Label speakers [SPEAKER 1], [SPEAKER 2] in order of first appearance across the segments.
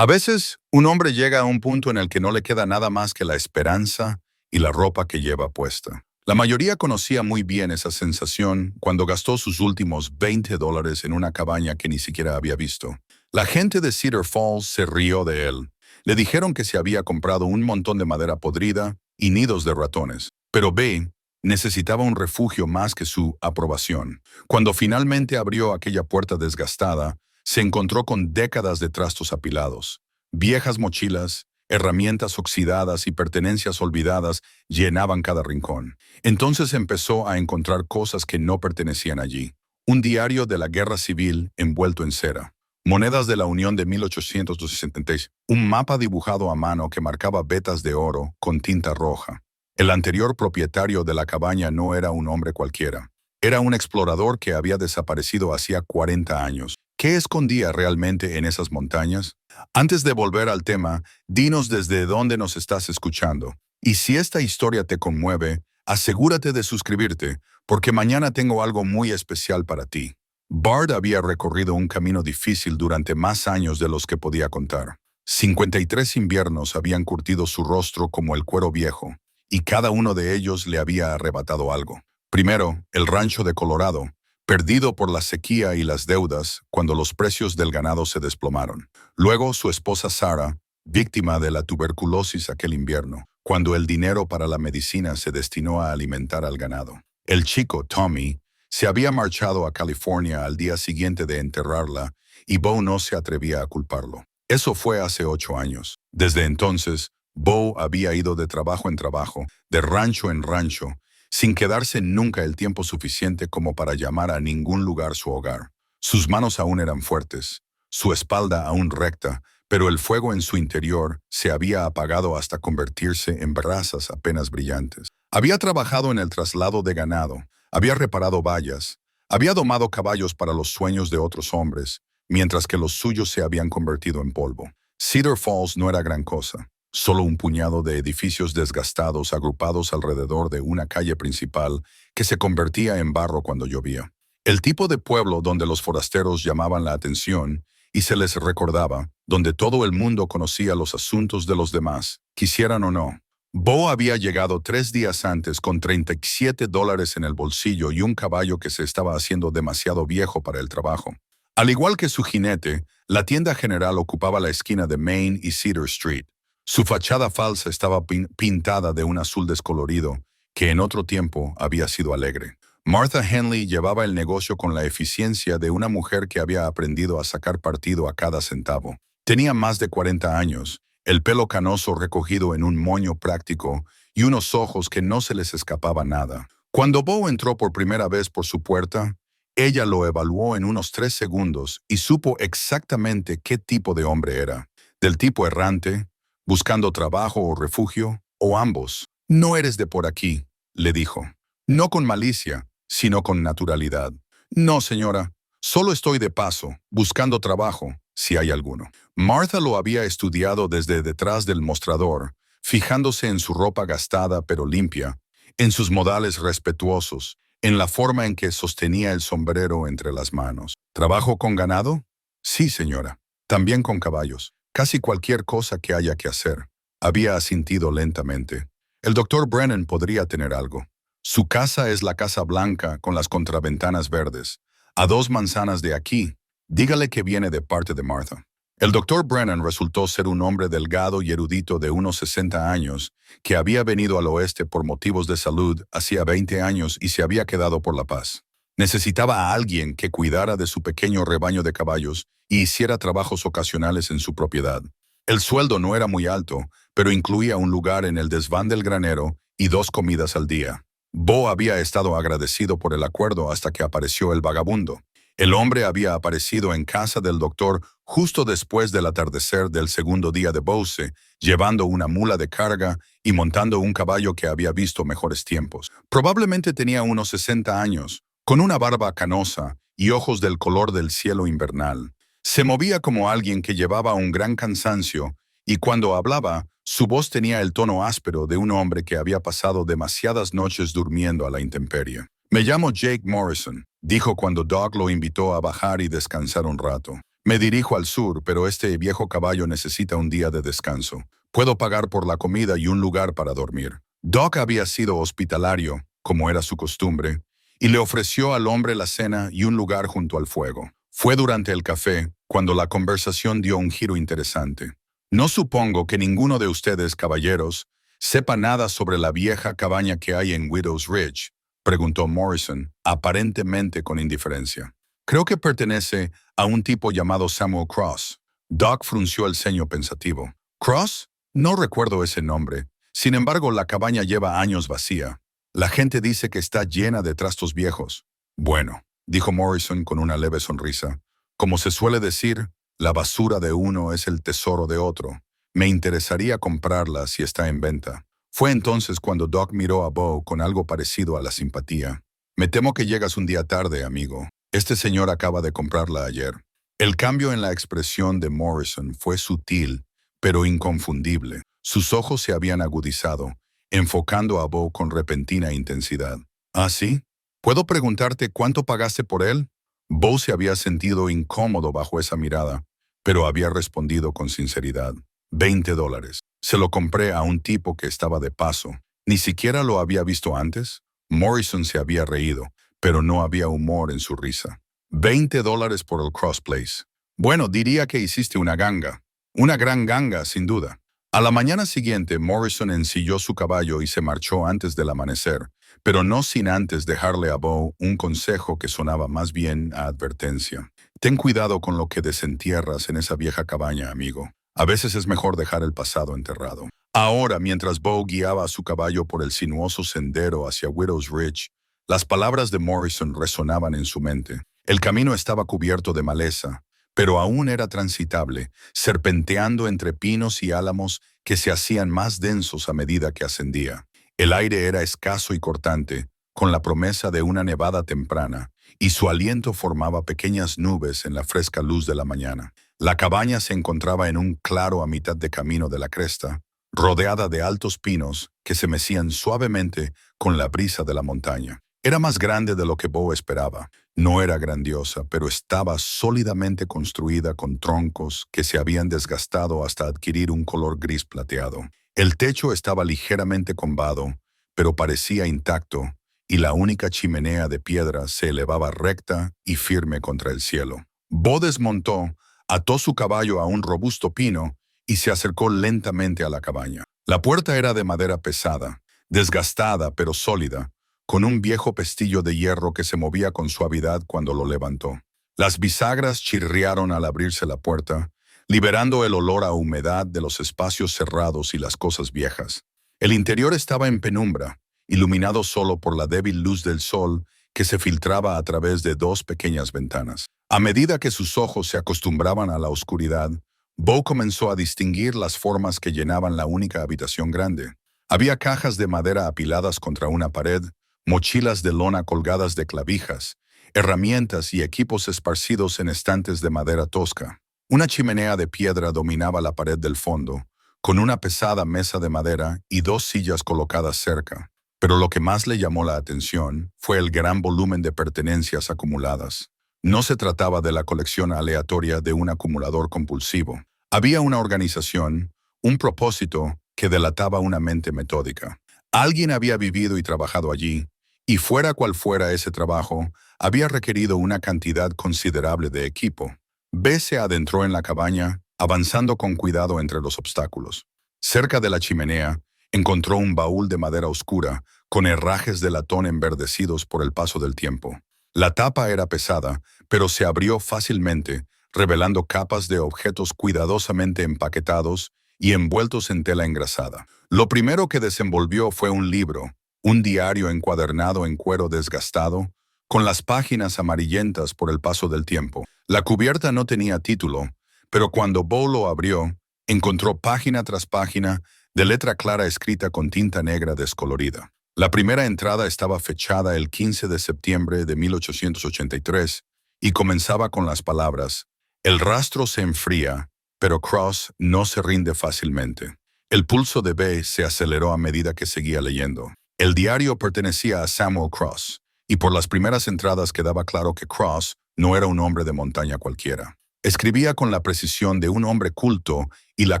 [SPEAKER 1] A veces, un hombre llega a un punto en el que no le queda nada más que la esperanza y la ropa que lleva puesta. La mayoría conocía muy bien esa sensación cuando gastó sus últimos $20 en una cabaña que ni siquiera había visto. La gente de Cedar Falls se rió de él. Le dijeron que se había comprado un montón de madera podrida y nidos de ratones. Pero B necesitaba un refugio más que su aprobación. Cuando finalmente abrió aquella puerta desgastada, se encontró con décadas de trastos apilados, viejas mochilas, herramientas oxidadas y pertenencias olvidadas llenaban cada rincón. Entonces empezó a encontrar cosas que no pertenecían allí. Un diario de la guerra civil envuelto en cera, monedas de la Unión de 1866, un mapa dibujado a mano que marcaba vetas de oro con tinta roja. El anterior propietario de la cabaña no era un hombre cualquiera. Era un explorador que había desaparecido hacía 40 años. ¿Qué escondía realmente en esas montañas? Antes de volver al tema, dinos desde dónde nos estás escuchando. Y si esta historia te conmueve, asegúrate de suscribirte, porque mañana tengo algo muy especial para ti. Bard había recorrido un camino difícil durante más años de los que podía contar. 53 inviernos habían curtido su rostro como el cuero viejo, y cada uno de ellos le había arrebatado algo. Primero, el rancho de Colorado, perdido por la sequía y las deudas cuando los precios del ganado se desplomaron. Luego su esposa Sarah, víctima de la tuberculosis aquel invierno, cuando el dinero para la medicina se destinó a alimentar al ganado. El chico, Tommy, se había marchado a California al día siguiente de enterrarla y Bo no se atrevía a culparlo. Eso fue hace 8 años. Desde entonces, Bo había ido de trabajo en trabajo, de rancho en rancho, sin quedarse nunca el tiempo suficiente como para llamar a ningún lugar su hogar. Sus manos aún eran fuertes, su espalda aún recta, pero el fuego en su interior se había apagado hasta convertirse en brasas apenas brillantes. Había trabajado en el traslado de ganado, había reparado vallas, había domado caballos para los sueños de otros hombres, mientras que los suyos se habían convertido en polvo. Cedar Falls no era gran cosa. Solo un puñado de edificios desgastados agrupados alrededor de una calle principal que se convertía en barro cuando llovía. El tipo de pueblo donde los forasteros llamaban la atención y se les recordaba, donde todo el mundo conocía los asuntos de los demás, quisieran o no. Bo había llegado 3 días antes con $37 en el bolsillo y un caballo que se estaba haciendo demasiado viejo para el trabajo. Al igual que su jinete, la tienda general ocupaba la esquina de Main y Cedar Street. Su fachada falsa estaba pintada de un azul descolorido, que en otro tiempo había sido alegre. Martha Henley llevaba el negocio con la eficiencia de una mujer que había aprendido a sacar partido a cada centavo. Tenía más de 40 años, el pelo canoso recogido en un moño práctico y unos ojos que no se les escapaba nada. Cuando Bo entró por primera vez por su puerta, ella lo evaluó en unos 3 segundos y supo exactamente qué tipo de hombre era. Del tipo errante, buscando trabajo o refugio, o ambos. No eres de por aquí, le dijo. No con malicia, sino con naturalidad. No, señora, solo estoy de paso, buscando trabajo, si hay alguno. Martha lo había estudiado desde detrás del mostrador, fijándose en su ropa gastada pero limpia, en sus modales respetuosos, en la forma en que sostenía el sombrero entre las manos. ¿Trabajo con ganado? Sí, señora. También con caballos. Casi cualquier cosa que haya que hacer. Había asintido lentamente. El doctor Brennan podría tener algo. Su casa es la Casa Blanca con las contraventanas verdes. A 2 manzanas de aquí. Dígale que viene de parte de Martha. El doctor Brennan resultó ser un hombre delgado y erudito de unos 60 años, que había venido al oeste por motivos de salud hacía 20 años y se había quedado por la paz. Necesitaba a alguien que cuidara de su pequeño rebaño de caballos y hiciera trabajos ocasionales en su propiedad. El sueldo no era muy alto, pero incluía un lugar en el desván del granero y 2 comidas al día. Bo había estado agradecido por el acuerdo hasta que apareció el vagabundo. El hombre había aparecido en casa del doctor justo después del atardecer del segundo día de Bose, llevando una mula de carga y montando un caballo que había visto mejores tiempos. Probablemente tenía unos 60 años, con una barba canosa y ojos del color del cielo invernal. Se movía como alguien que llevaba un gran cansancio, y cuando hablaba, su voz tenía el tono áspero de un hombre que había pasado demasiadas noches durmiendo a la intemperie. Me llamo Jake Morrison, dijo cuando Doc lo invitó a bajar y descansar un rato. Me dirijo al sur, pero este viejo caballo necesita un día de descanso. Puedo pagar por la comida y un lugar para dormir. Doc había sido hospitalario, como era su costumbre, y le ofreció al hombre la cena y un lugar junto al fuego. Fue durante el café cuando la conversación dio un giro interesante. No supongo que ninguno de ustedes, caballeros, sepa nada sobre la vieja cabaña que hay en Widow's Ridge, preguntó Morrison, aparentemente con indiferencia. Creo que pertenece a un tipo llamado Samuel Cross. Doc frunció el ceño pensativo. ¿Cross? No recuerdo ese nombre. Sin embargo, la cabaña lleva años vacía. La gente dice que está llena de trastos viejos. Bueno, dijo Morrison con una leve sonrisa. Como se suele decir, la basura de uno es el tesoro de otro. Me interesaría comprarla si está en venta. Fue entonces cuando Doc miró a Bo con algo parecido a la simpatía. Me temo que llegas un día tarde, amigo. Este señor acaba de comprarla ayer. El cambio en la expresión de Morrison fue sutil, pero inconfundible. Sus ojos se habían agudizado, enfocando a Bo con repentina intensidad. ¿Ah, sí? ¿Puedo preguntarte cuánto pagaste por él? Bo se había sentido incómodo bajo esa mirada, pero había respondido con sinceridad. $20. Se lo compré a un tipo que estaba de paso. ¿Ni siquiera lo había visto antes? Morrison se había reído, pero no había humor en su risa. $20 por el Cross Place. Bueno, diría que hiciste una ganga. Una gran ganga, sin duda. A la mañana siguiente, Morrison ensilló su caballo y se marchó antes del amanecer, pero no sin antes dejarle a Bo un consejo que sonaba más bien a advertencia. Ten cuidado con lo que desentierras en esa vieja cabaña, amigo. A veces es mejor dejar el pasado enterrado. Ahora, mientras Bo guiaba a su caballo por el sinuoso sendero hacia Widow's Ridge, las palabras de Morrison resonaban en su mente. El camino estaba cubierto de maleza, pero aún era transitable, serpenteando entre pinos y álamos que se hacían más densos a medida que ascendía. El aire era escaso y cortante, con la promesa de una nevada temprana, y su aliento formaba pequeñas nubes en la fresca luz de la mañana. La cabaña se encontraba en un claro a mitad de camino de la cresta, rodeada de altos pinos que se mecían suavemente con la brisa de la montaña. Era más grande de lo que Bo esperaba. No era grandiosa, pero estaba sólidamente construida con troncos que se habían desgastado hasta adquirir un color gris plateado. El techo estaba ligeramente combado, pero parecía intacto, y la única chimenea de piedra se elevaba recta y firme contra el cielo. Bo desmontó, ató su caballo a un robusto pino y se acercó lentamente a la cabaña. La puerta era de madera pesada, desgastada pero sólida, con un viejo pestillo de hierro que se movía con suavidad cuando lo levantó. Las bisagras chirriaron al abrirse la puerta, liberando el olor a humedad de los espacios cerrados y las cosas viejas. El interior estaba en penumbra, iluminado solo por la débil luz del sol que se filtraba a través de dos pequeñas ventanas. A medida que sus ojos se acostumbraban a la oscuridad, Bo comenzó a distinguir las formas que llenaban la única habitación grande. Había cajas de madera apiladas contra una pared, mochilas de lona colgadas de clavijas, herramientas y equipos esparcidos en estantes de madera tosca. Una chimenea de piedra dominaba la pared del fondo, con una pesada mesa de madera y dos sillas colocadas cerca. Pero lo que más le llamó la atención fue el gran volumen de pertenencias acumuladas. No se trataba de la colección aleatoria de un acumulador compulsivo. Había una organización, un propósito que delataba una mente metódica. Alguien había vivido y trabajado allí, y fuera cual fuera ese trabajo, había requerido una cantidad considerable de equipo. B se adentró en la cabaña, avanzando con cuidado entre los obstáculos. Cerca de la chimenea, encontró un baúl de madera oscura, con herrajes de latón enverdecidos por el paso del tiempo. La tapa era pesada, pero se abrió fácilmente, revelando capas de objetos cuidadosamente empaquetados y envueltos en tela engrasada. Lo primero que desenvolvió fue un libro, un diario encuadernado en cuero desgastado, con las páginas amarillentas por el paso del tiempo. La cubierta no tenía título, pero cuando Bo lo abrió, encontró página tras página de letra clara escrita con tinta negra descolorida. La primera entrada estaba fechada el 15 de septiembre de 1883 y comenzaba con las palabras: «El rastro se enfría, pero Cross no se rinde fácilmente». El pulso de B se aceleró a medida que seguía leyendo. El diario pertenecía a Samuel Cross, y por las primeras entradas quedaba claro que Cross no era un hombre de montaña cualquiera. Escribía con la precisión de un hombre culto y la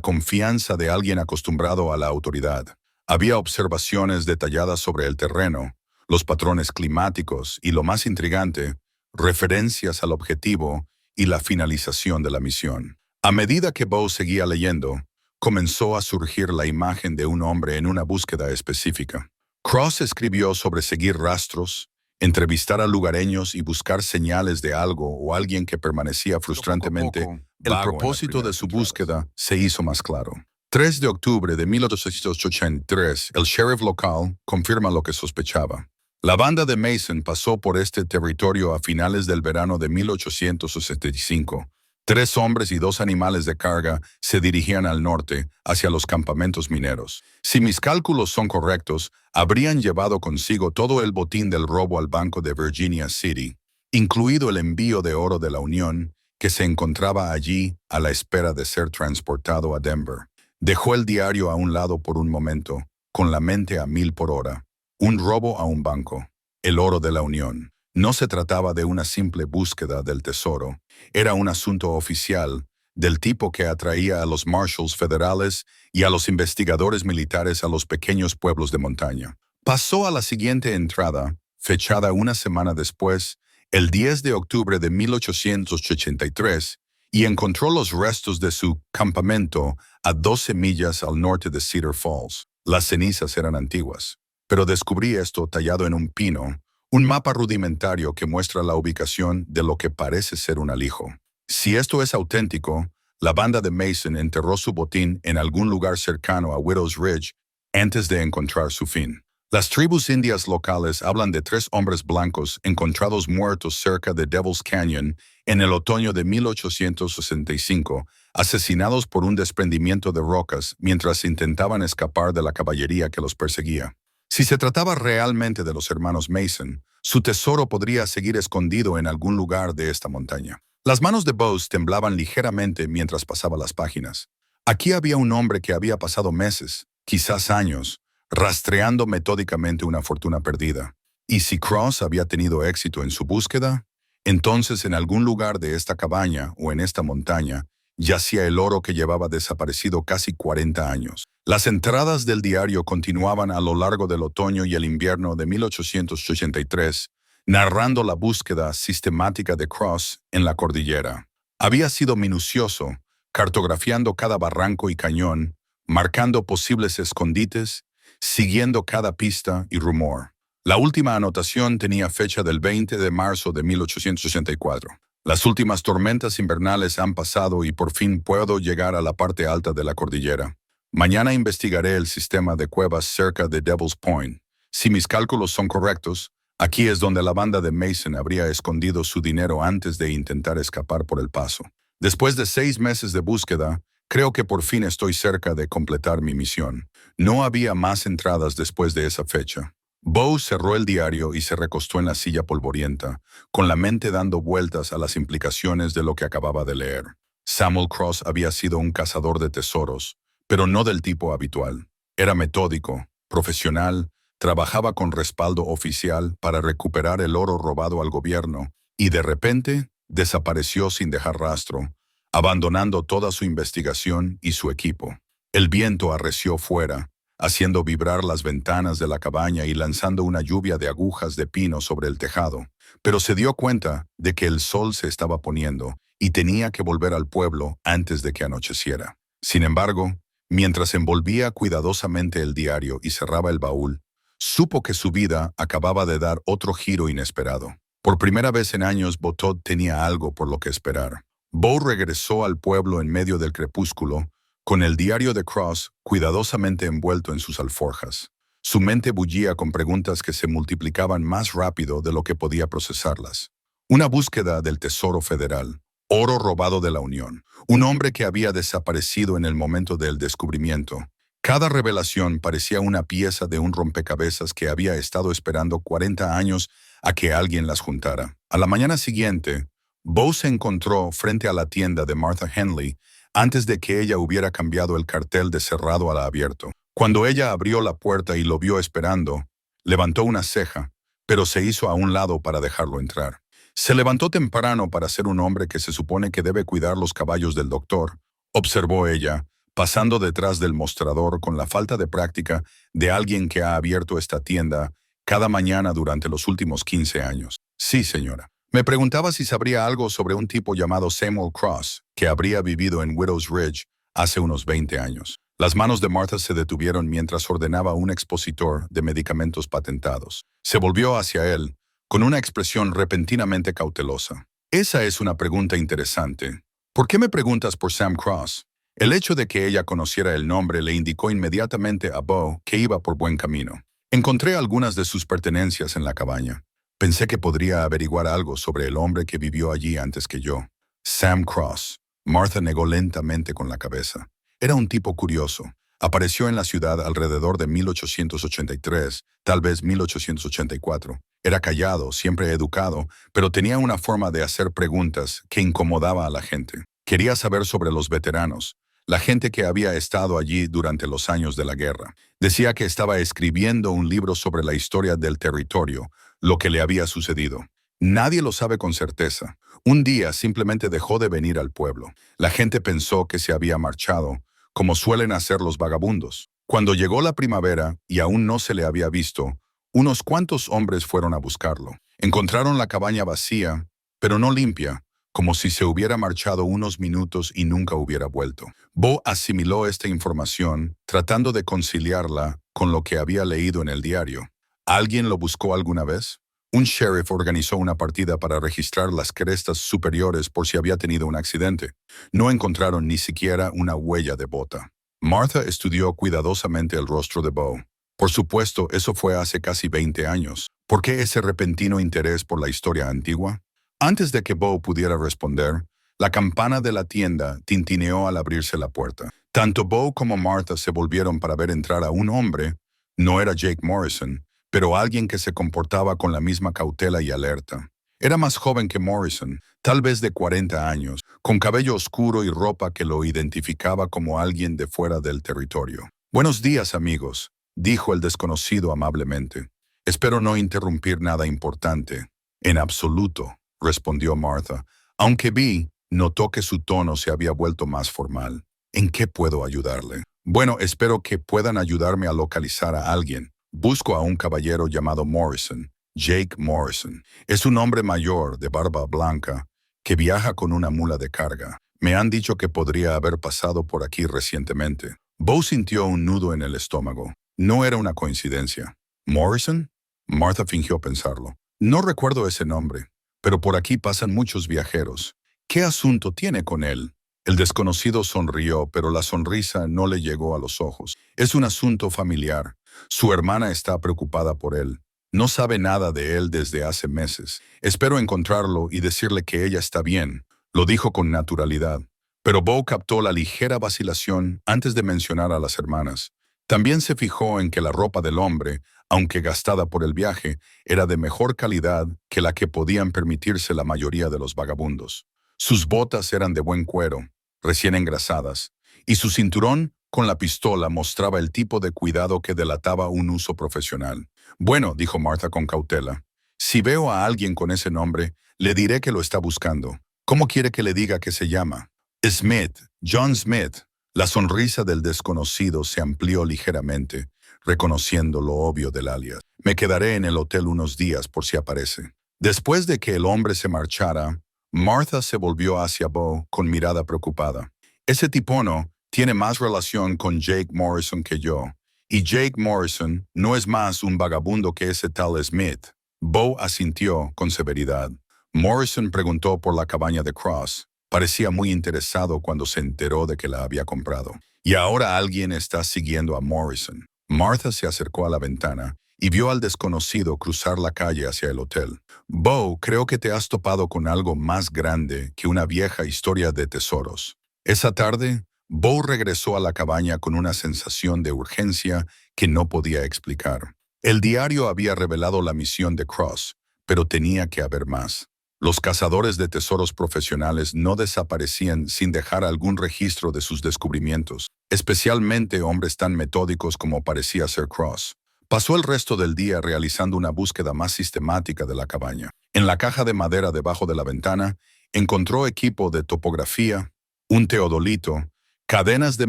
[SPEAKER 1] confianza de alguien acostumbrado a la autoridad. Había observaciones detalladas sobre el terreno, los patrones climáticos y, lo más intrigante, referencias al objetivo y la finalización de la misión. A medida que Bow seguía leyendo, comenzó a surgir la imagen de un hombre en una búsqueda específica. Cross escribió sobre seguir rastros, entrevistar a lugareños y buscar señales de algo o alguien que permanecía frustrantemente vago. El propósito de su búsqueda se hizo más claro. 3 de octubre de 1883, el sheriff local confirma lo que sospechaba. La banda de Mason pasó por este territorio a finales del verano de 1865. 3 hombres y 2 animales de carga se dirigían al norte, hacia los campamentos mineros. Si mis cálculos son correctos, habrían llevado consigo todo el botín del robo al Banco de Virginia City, incluido el envío de oro de la Unión, que se encontraba allí a la espera de ser transportado a Denver. Dejó el diario a un lado por un momento, con la mente a 1000 por hora. Un robo a un banco. El oro de la Unión. No se trataba de una simple búsqueda del tesoro. Era un asunto oficial, del tipo que atraía a los marshals federales y a los investigadores militares a los pequeños pueblos de montaña. Pasó a la siguiente entrada, fechada una semana después, el 10 de octubre de 1883, y encontró los restos de su campamento a 12 millas al norte de Cedar Falls. Las cenizas eran antiguas, pero descubrí esto tallado en un pino, un mapa rudimentario que muestra la ubicación de lo que parece ser un alijo. Si esto es auténtico, la banda de Mason enterró su botín en algún lugar cercano a Widow's Ridge antes de encontrar su fin. Las tribus indias locales hablan de 3 hombres blancos encontrados muertos cerca de Devil's Canyon en el otoño de 1865, asesinados por un desprendimiento de rocas mientras intentaban escapar de la caballería que los perseguía. Si se trataba realmente de los hermanos Mason, su tesoro podría seguir escondido en algún lugar de esta montaña. Las manos de Bowes temblaban ligeramente mientras pasaba las páginas. Aquí había un hombre que había pasado meses, quizás años, rastreando metódicamente una fortuna perdida. Y si Cross había tenido éxito en su búsqueda, entonces en algún lugar de esta cabaña o en esta montaña yacía el oro que llevaba desaparecido casi 40 años. Las entradas del diario continuaban a lo largo del otoño y el invierno de 1883, narrando la búsqueda sistemática de Cross en la cordillera. Había sido minucioso, cartografiando cada barranco y cañón, marcando posibles escondites, siguiendo cada pista y rumor. La última anotación tenía fecha del 20 de marzo de 1884. Las últimas tormentas invernales han pasado y por fin puedo llegar a la parte alta de la cordillera. Mañana investigaré el sistema de cuevas cerca de Devil's Point. Si mis cálculos son correctos, aquí es donde la banda de Mason habría escondido su dinero antes de intentar escapar por el paso. Después de 6 meses de búsqueda, creo que por fin estoy cerca de completar mi misión. No había más entradas después de esa fecha. Bowes cerró el diario y se recostó en la silla polvorienta, con la mente dando vueltas a las implicaciones de lo que acababa de leer. Samuel Cross había sido un cazador de tesoros, pero no del tipo habitual. Era metódico, profesional, trabajaba con respaldo oficial para recuperar el oro robado al gobierno y de repente desapareció sin dejar rastro, abandonando toda su investigación y su equipo. El viento arreció fuera, haciendo vibrar las ventanas de la cabaña y lanzando una lluvia de agujas de pino sobre el tejado, pero se dio cuenta de que el sol se estaba poniendo y tenía que volver al pueblo antes de que anocheciera. Sin embargo, mientras envolvía cuidadosamente el diario y cerraba el baúl, supo que su vida acababa de dar otro giro inesperado. Por primera vez en años, Botot tenía algo por lo que esperar. Bow regresó al pueblo en medio del crepúsculo, con el diario de Cross cuidadosamente envuelto en sus alforjas. Su mente bullía con preguntas que se multiplicaban más rápido de lo que podía procesarlas. Una búsqueda del tesoro federal, oro robado de la Unión, un hombre que había desaparecido en el momento del descubrimiento. Cada revelación parecía una pieza de un rompecabezas que había estado esperando 40 años a que alguien las juntara. A la mañana siguiente, Bow se encontró frente a la tienda de Martha Henley antes de que ella hubiera cambiado el cartel de cerrado a abierto. Cuando ella abrió la puerta y lo vio esperando, levantó una ceja, pero se hizo a un lado para dejarlo entrar. Se levantó temprano para ser un hombre que se supone que debe cuidar los caballos del doctor, observó ella, pasando detrás del mostrador con la falta de práctica de alguien que ha abierto esta tienda cada mañana durante los últimos 15 años. Sí, señora. Me preguntaba si sabría algo sobre un tipo llamado Samuel Cross, que habría vivido en Widows Ridge hace unos 20 años. Las manos de Martha se detuvieron mientras ordenaba un expositor de medicamentos patentados. Se volvió hacia él, con una expresión repentinamente cautelosa. Esa es una pregunta interesante. ¿Por qué me preguntas por Sam Cross? El hecho de que ella conociera el nombre le indicó inmediatamente a Bo que iba por buen camino. Encontré algunas de sus pertenencias en la cabaña. Pensé que podría averiguar algo sobre el hombre que vivió allí antes que yo. Sam Cross. Martha negó lentamente con la cabeza. Era un tipo curioso. Apareció en la ciudad alrededor de 1883, tal vez 1884. Era callado, siempre educado, pero tenía una forma de hacer preguntas que incomodaba a la gente. Quería saber sobre los veteranos, la gente que había estado allí durante los años de la guerra. Decía que estaba escribiendo un libro sobre la historia del territorio, lo que le había sucedido. Nadie lo sabe con certeza. Un día simplemente dejó de venir al pueblo. La gente pensó que se había marchado, como suelen hacer los vagabundos. Cuando llegó la primavera y aún no se le había visto, unos cuantos hombres fueron a buscarlo. Encontraron la cabaña vacía, pero no limpia, como si se hubiera marchado unos minutos y nunca hubiera vuelto. Bo asimiló esta información, tratando de conciliarla con lo que había leído en el diario. ¿Alguien lo buscó alguna vez? Un sheriff organizó una partida para registrar las crestas superiores por si había tenido un accidente. No encontraron ni siquiera una huella de bota. Martha estudió cuidadosamente el rostro de Bo. Por supuesto, eso fue hace casi 20 años. ¿Por qué ese repentino interés por la historia antigua? Antes de que Bo pudiera responder, la campana de la tienda tintineó al abrirse la puerta. Tanto Bo como Martha se volvieron para ver entrar a un hombre. No era Jake Morrison, pero alguien que se comportaba con la misma cautela y alerta. Era más joven que Morrison, tal vez de 40 años, con cabello oscuro y ropa que lo identificaba como alguien de fuera del territorio. «Buenos días, amigos», dijo el desconocido amablemente. «Espero no interrumpir nada importante». «En absoluto», respondió Martha, aunque Vi notó que su tono se había vuelto más formal. «¿En qué puedo ayudarle?» «Bueno, espero que puedan ayudarme a localizar a alguien. Busco a un caballero llamado Morrison, Jake Morrison. Es un hombre mayor, de barba blanca, que viaja con una mula de carga. Me han dicho que podría haber pasado por aquí recientemente». Bo sintió un nudo en el estómago. No era una coincidencia. ¿Morrison? Martha fingió pensarlo. No recuerdo ese nombre, pero por aquí pasan muchos viajeros. ¿Qué asunto tiene con él? El desconocido sonrió, pero la sonrisa no le llegó a los ojos. Es un asunto familiar. Su hermana está preocupada por él. No sabe nada de él desde hace meses. Espero encontrarlo y decirle que ella está bien. Lo dijo con naturalidad. Pero Bo captó la ligera vacilación antes de mencionar a las hermanas. También se fijó en que la ropa del hombre, aunque gastada por el viaje, era de mejor calidad que la que podían permitirse la mayoría de los vagabundos. Sus botas eran de buen cuero, recién engrasadas, y su cinturón con la pistola mostraba el tipo de cuidado que delataba un uso profesional. «Bueno», dijo Martha con cautela, «si veo a alguien con ese nombre, le diré que lo está buscando. ¿Cómo quiere que le diga que se llama?» «Smith, John Smith». La sonrisa del desconocido se amplió ligeramente, reconociendo lo obvio del alias. «Me quedaré en el hotel unos días por si aparece». Después de que el hombre se marchara, Martha se volvió hacia Bo con mirada preocupada. «Ese tipono tiene más relación con Jake Morrison que yo, y Jake Morrison no es más un vagabundo que ese tal Smith». Bo asintió con severidad. Morrison preguntó por la cabaña de Cross. Parecía muy interesado cuando se enteró de que la había comprado. «Y ahora alguien está siguiendo a Morrison». Martha se acercó a la ventana y vio al desconocido cruzar la calle hacia el hotel. «Bo, creo que te has topado con algo más grande que una vieja historia de tesoros». Esa tarde, Bo regresó a la cabaña con una sensación de urgencia que no podía explicar. El diario había revelado la misión de Cross, pero tenía que haber más. Los cazadores de tesoros profesionales no desaparecían sin dejar algún registro de sus descubrimientos, especialmente hombres tan metódicos como parecía ser Cross. Pasó el resto del día realizando una búsqueda más sistemática de la cabaña. En la caja de madera debajo de la ventana, encontró equipo de topografía, un teodolito, cadenas de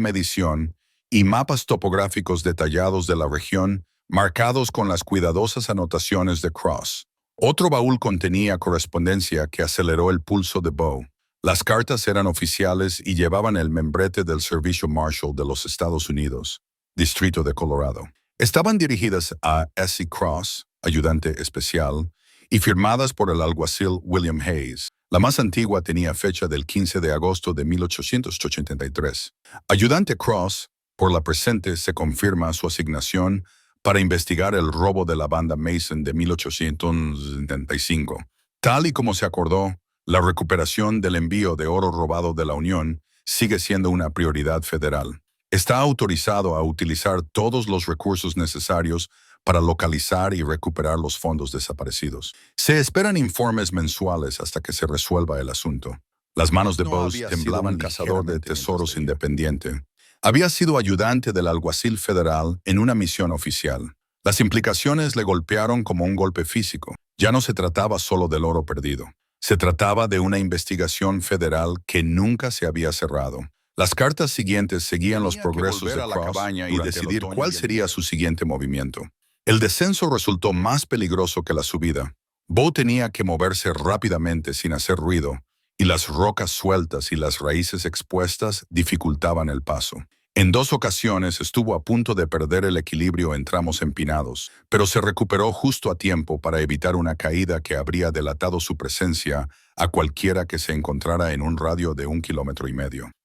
[SPEAKER 1] medición y mapas topográficos detallados de la región, marcados con las cuidadosas anotaciones de Cross. Otro baúl contenía correspondencia que aceleró el pulso de Bo. Las cartas eran oficiales y llevaban el membrete del Servicio Marshal de los Estados Unidos, Distrito de Colorado. Estaban dirigidas a S. Cross, ayudante especial, y firmadas por el alguacil William Hayes. La más antigua tenía fecha del 15 de agosto de 1883. Ayudante Cross, por la presente se confirma su asignación para investigar el robo de la banda Mason de 1875. Tal y como se acordó, la recuperación del envío de oro robado de la Unión sigue siendo una prioridad federal. Está autorizado a utilizar todos los recursos necesarios para localizar y recuperar los fondos desaparecidos. Se esperan informes mensuales hasta que se resuelva el asunto. Las manos de Bose temblaban. Cazador de tesoros independiente. Había sido ayudante del alguacil federal en una misión oficial. Las implicaciones le golpearon como un golpe físico. Ya no se trataba solo del oro perdido. Se trataba de una investigación federal que nunca se había cerrado. Las cartas siguientes seguían los progresos de Cross y decidir cuál sería su siguiente movimiento. El descenso resultó más peligroso que la subida. Bo tenía que moverse rápidamente sin hacer ruido, y las rocas sueltas y las raíces expuestas dificultaban el paso. En 2 ocasiones estuvo a punto de perder el equilibrio en tramos empinados, pero se recuperó justo a tiempo para evitar una caída que habría delatado su presencia a cualquiera que se encontrara en un radio de 1,5 kilómetros.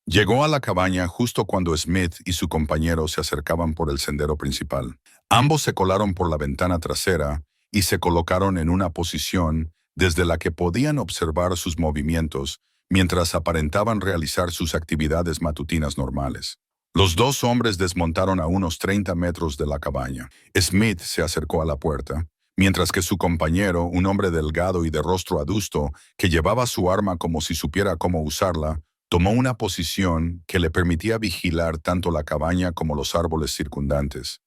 [SPEAKER 1] Llegó a la cabaña justo cuando Smith y su compañero se acercaban por el sendero principal. Ambos se colaron por la ventana trasera y se colocaron en una posición desde la que podían observar sus movimientos mientras aparentaban realizar sus actividades matutinas normales. Los 2 hombres desmontaron a unos 30 metros de la cabaña. Smith se acercó a la puerta, mientras que su compañero, un hombre delgado y de rostro adusto, que llevaba su arma como si supiera cómo usarla, tomó una posición que le permitía vigilar tanto la cabaña como los árboles circundantes.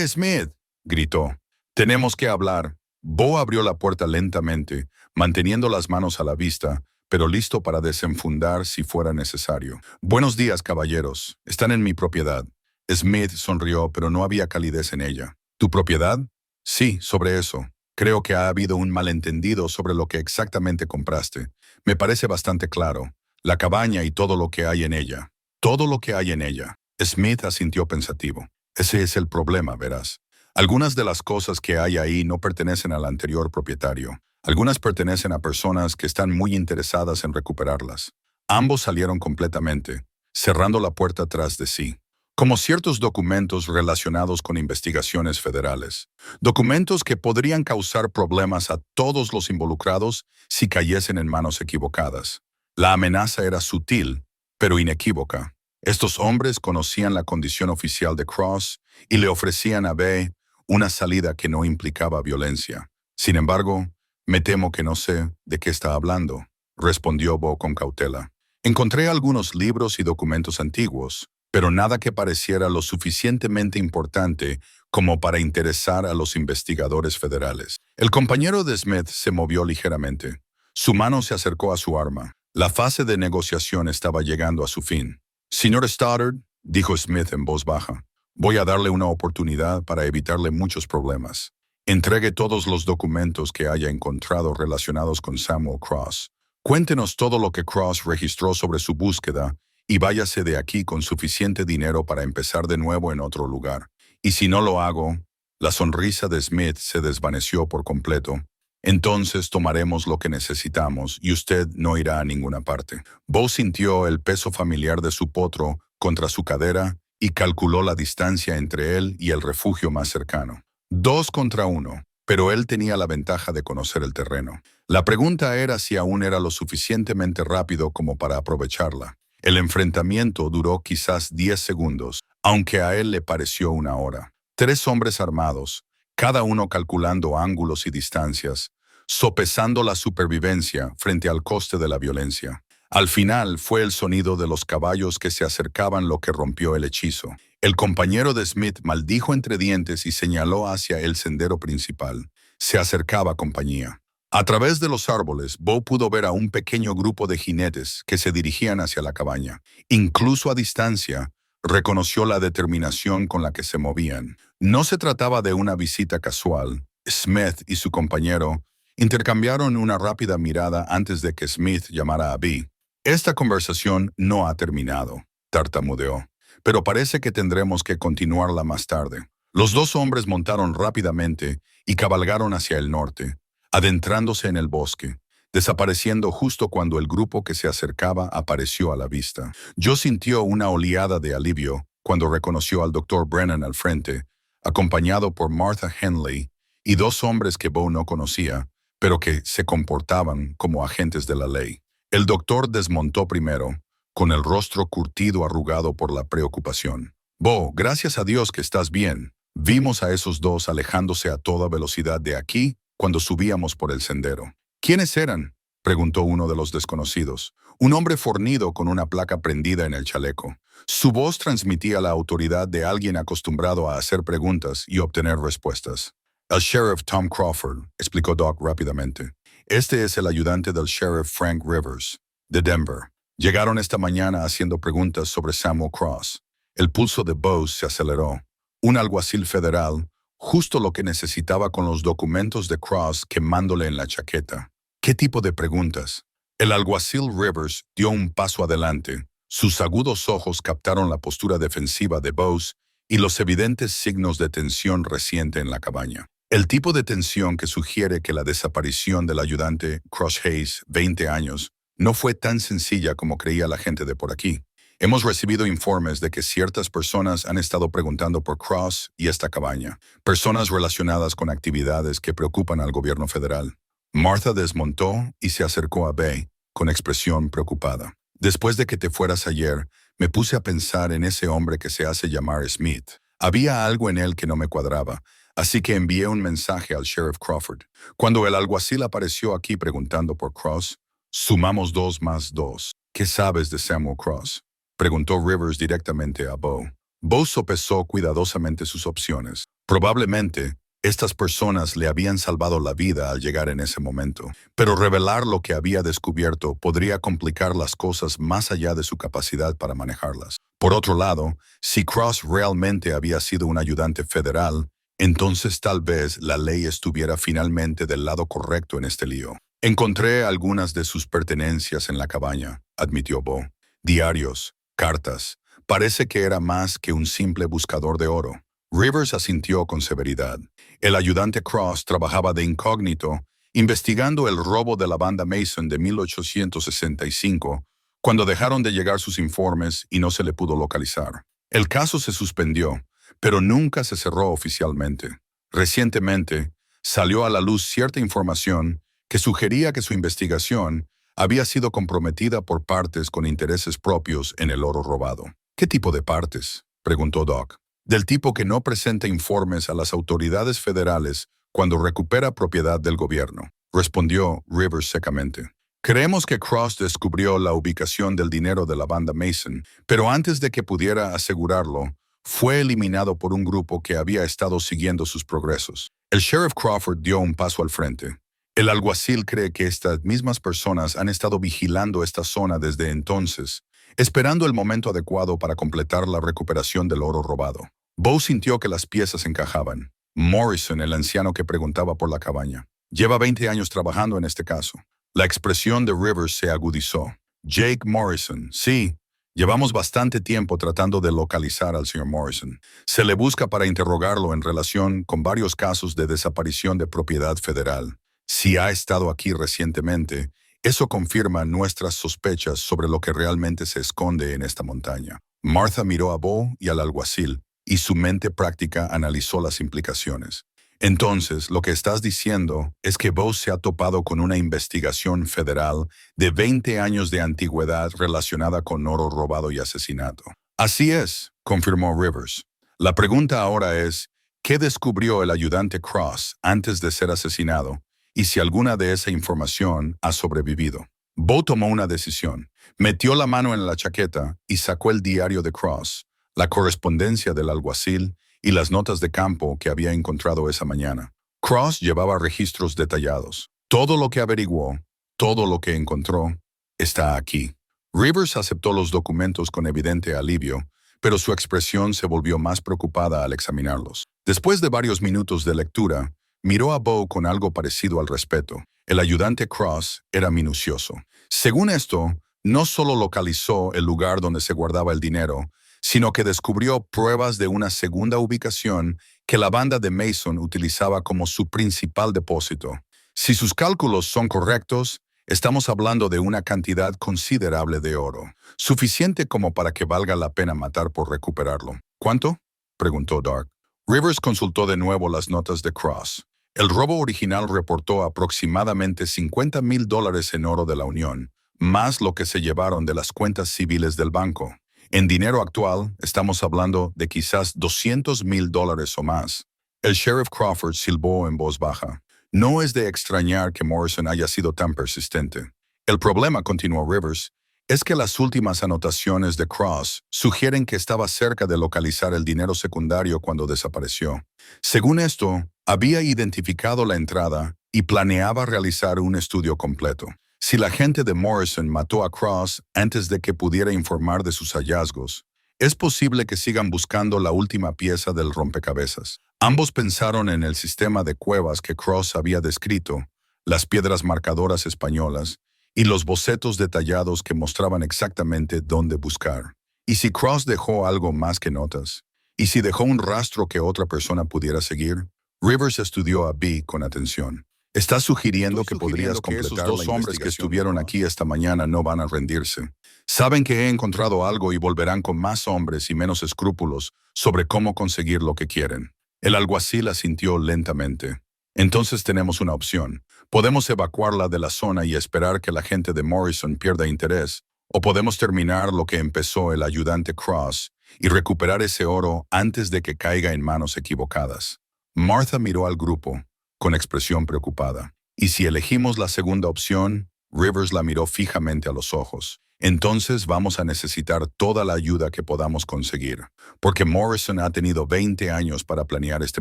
[SPEAKER 1] Smith!, gritó. «Tenemos que hablar». Bo abrió la puerta lentamente, manteniendo las manos a la vista, pero listo para desenfundar si fuera necesario. «Buenos días, caballeros. Están en mi propiedad». Smith sonrió, pero no había calidez en ella. «¿Tu propiedad?» «Sí, sobre eso. Creo que ha habido un malentendido sobre lo que exactamente compraste. Me parece bastante claro. La cabaña y todo lo que hay en ella. Todo lo que hay en ella». Smith asintió pensativo. «Ese es el problema, verás. Algunas de las cosas que hay ahí no pertenecen al anterior propietario. Algunas pertenecen a personas que están muy interesadas en recuperarlas». Ambos salieron completamente, cerrando la puerta tras de sí. Como ciertos documentos relacionados con investigaciones federales. Documentos que podrían causar problemas a todos los involucrados si cayesen en manos equivocadas. La amenaza era sutil, pero inequívoca. Estos hombres conocían la condición oficial de Cross y le ofrecían a B una salida que no implicaba violencia. Sin embargo, «Me temo que no sé de qué está hablando», respondió Bo con cautela. «Encontré algunos libros y documentos antiguos, pero nada que pareciera lo suficientemente importante como para interesar a los investigadores federales». El compañero de Smith se movió ligeramente. Su mano se acercó a su arma. La fase de negociación estaba llegando a su fin. «Señor Stoddard», dijo Smith en voz baja, «voy a darle una oportunidad para evitarle muchos problemas. Entregue todos los documentos que haya encontrado relacionados con Samuel Cross. Cuéntenos todo lo que Cross registró sobre su búsqueda y váyase de aquí con suficiente dinero para empezar de nuevo en otro lugar. Y si no lo hago», la sonrisa de Smith se desvaneció por completo, «entonces tomaremos lo que necesitamos y usted no irá a ninguna parte». Bo sintió el peso familiar de su potro contra su cadera y calculó la distancia entre él y el refugio más cercano. 2 contra 1, pero él tenía la ventaja de conocer el terreno. La pregunta era si aún era lo suficientemente rápido como para aprovecharla. El enfrentamiento duró quizás 10 segundos, aunque a él le pareció una hora. 3 hombres armados, cada uno calculando ángulos y distancias, sopesando la supervivencia frente al coste de la violencia. Al final fue el sonido de los caballos que se acercaban lo que rompió el hechizo. El compañero de Smith maldijo entre dientes y señaló hacia el sendero principal. Se acercaba compañía. A través de los árboles, Bo pudo ver a un pequeño grupo de jinetes que se dirigían hacia la cabaña. Incluso a distancia, reconoció la determinación con la que se movían. No se trataba de una visita casual. Smith y su compañero intercambiaron una rápida mirada antes de que Smith llamara a Bee. Esta conversación no ha terminado, tartamudeó, pero parece que tendremos que continuarla más tarde. Los dos hombres montaron rápidamente y cabalgaron hacia el norte, adentrándose en el bosque, desapareciendo justo cuando el grupo que se acercaba apareció a la vista. Joe sintió una oleada de alivio cuando reconoció al Dr. Brennan al frente, acompañado por Martha Henley y dos hombres que Bo no conocía, pero que se comportaban como agentes de la ley. El doctor desmontó primero, con el rostro curtido arrugado por la preocupación. Bo, gracias a Dios que estás bien. Vimos a esos dos alejándose a toda velocidad de aquí cuando subíamos por el sendero. ¿Quiénes eran?, preguntó uno de los desconocidos. Un hombre fornido con una placa prendida en el chaleco. Su voz transmitía la autoridad de alguien acostumbrado a hacer preguntas y obtener respuestas. El sheriff Tom Crawford, explicó Doc rápidamente. Este es el ayudante del sheriff Frank Rivers, de Denver. Llegaron esta mañana haciendo preguntas sobre Samuel Cross. El pulso de Bose se aceleró. Un alguacil federal, justo lo que necesitaba con los documentos de Cross quemándole en la chaqueta. ¿Qué tipo de preguntas? El alguacil Rivers dio un paso adelante. Sus agudos ojos captaron la postura defensiva de Bose y los evidentes signos de tensión reciente en la cabaña. El tipo de tensión que sugiere que la desaparición del ayudante Cross Hayes, 20 años, no fue tan sencilla como creía la gente de por aquí. Hemos recibido informes de que ciertas personas han estado preguntando por Cross y esta cabaña, personas relacionadas con actividades que preocupan al gobierno federal. Martha desmontó y se acercó a Bay, con expresión preocupada. Después de que te fueras ayer, me puse a pensar en ese hombre que se hace llamar Smith. Había algo en él que no me cuadraba, así que envié un mensaje al sheriff Crawford. Cuando el alguacil apareció aquí preguntando por Cross, sumamos 2 más 2. ¿Qué sabes de Samuel Cross?, preguntó Rivers directamente a Bo. Bo sopesó cuidadosamente sus opciones. Probablemente, estas personas le habían salvado la vida al llegar en ese momento, pero revelar lo que había descubierto podría complicar las cosas más allá de su capacidad para manejarlas. Por otro lado, si Cross realmente había sido un ayudante federal, entonces tal vez la ley estuviera finalmente del lado correcto en este lío. Encontré algunas de sus pertenencias en la cabaña, admitió Bo. Diarios, cartas. Parece que era más que un simple buscador de oro. Rivers asintió con severidad. El ayudante Cross trabajaba de incógnito, investigando el robo de la banda Mason de 1865, cuando dejaron de llegar sus informes y no se le pudo localizar. El caso se suspendió, pero nunca se cerró oficialmente. Recientemente, salió a la luz cierta información que sugería que su investigación había sido comprometida por partes con intereses propios en el oro robado. ¿Qué tipo de partes?, preguntó Doc. Del tipo que no presenta informes a las autoridades federales cuando recupera propiedad del gobierno, respondió Rivers secamente. Creemos que Cross descubrió la ubicación del dinero de la banda Mason, pero antes de que pudiera asegurarlo, fue eliminado por un grupo que había estado siguiendo sus progresos. El sheriff Crawford dio un paso al frente. El alguacil cree que estas mismas personas han estado vigilando esta zona desde entonces, esperando el momento adecuado para completar la recuperación del oro robado. Bo sintió que las piezas encajaban. Morrison, el anciano que preguntaba por la cabaña. Lleva 20 años trabajando en este caso. La expresión de Rivers se agudizó. Jake Morrison, sí. Llevamos bastante tiempo tratando de localizar al señor Morrison. Se le busca para interrogarlo en relación con varios casos de desaparición de propiedad federal. Si ha estado aquí recientemente, eso confirma nuestras sospechas sobre lo que realmente se esconde en esta montaña. Martha miró a Bo y al alguacil, y su mente práctica analizó las implicaciones. Entonces, lo que estás diciendo es que Bo se ha topado con una investigación federal de 20 años de antigüedad relacionada con oro robado y asesinato. Así es, confirmó Rivers. La pregunta ahora es, ¿qué descubrió el ayudante Cross antes de ser asesinado? Y si alguna de esa información ha sobrevivido. Bo tomó una decisión. Metió la mano en la chaqueta y sacó el diario de Cross, la correspondencia del alguacil y las notas de campo que había encontrado esa mañana. Cross llevaba registros detallados. Todo lo que averiguó, todo lo que encontró, está aquí. Rivers aceptó los documentos con evidente alivio, pero su expresión se volvió más preocupada al examinarlos. Después de varios minutos de lectura, miró a Bo con algo parecido al respeto. El ayudante Cross era minucioso. Según esto, no solo localizó el lugar donde se guardaba el dinero, sino que descubrió pruebas de una segunda ubicación que la banda de Mason utilizaba como su principal depósito. Si sus cálculos son correctos, estamos hablando de una cantidad considerable de oro, suficiente como para que valga la pena matar por recuperarlo. ¿Cuánto?, preguntó Dark. Rivers consultó de nuevo las notas de Cross. El robo original reportó aproximadamente $50,000 en oro de la Unión, más lo que se llevaron de las cuentas civiles del banco. En dinero actual, estamos hablando de quizás $200,000 o más. El sheriff Crawford silbó en voz baja. No es de extrañar que Morrison haya sido tan persistente. El problema, continuó Rivers, es que las últimas anotaciones de Cross sugieren que estaba cerca de localizar el dinero secundario cuando desapareció. Según esto, había identificado la entrada y planeaba realizar un estudio completo. Si la gente de Morrison mató a Cross antes de que pudiera informar de sus hallazgos, es posible que sigan buscando la última pieza del rompecabezas. Ambos pensaron en el sistema de cuevas que Cross había descrito, las piedras marcadoras españolas y los bocetos detallados que mostraban exactamente dónde buscar. ¿Y si Cross dejó algo más que notas? ¿Y si dejó un rastro que otra persona pudiera seguir? Rivers estudió a B con atención. ¿Estás sugiriendo que podrías completar esos dos hombres que estuvieron aquí esta mañana no van a rendirse? Saben que he encontrado algo y volverán con más hombres y menos escrúpulos sobre cómo conseguir lo que quieren. El alguacil asintió lentamente. Entonces tenemos una opción. Podemos evacuarla de la zona y esperar que la gente de Morrison pierda interés, o podemos terminar lo que empezó el ayudante Cross y recuperar ese oro antes de que caiga en manos equivocadas. Martha miró al grupo con expresión preocupada. Y si elegimos la segunda opción, Rivers la miró fijamente a los ojos. Entonces vamos a necesitar toda la ayuda que podamos conseguir, porque Morrison ha tenido 20 años para planear este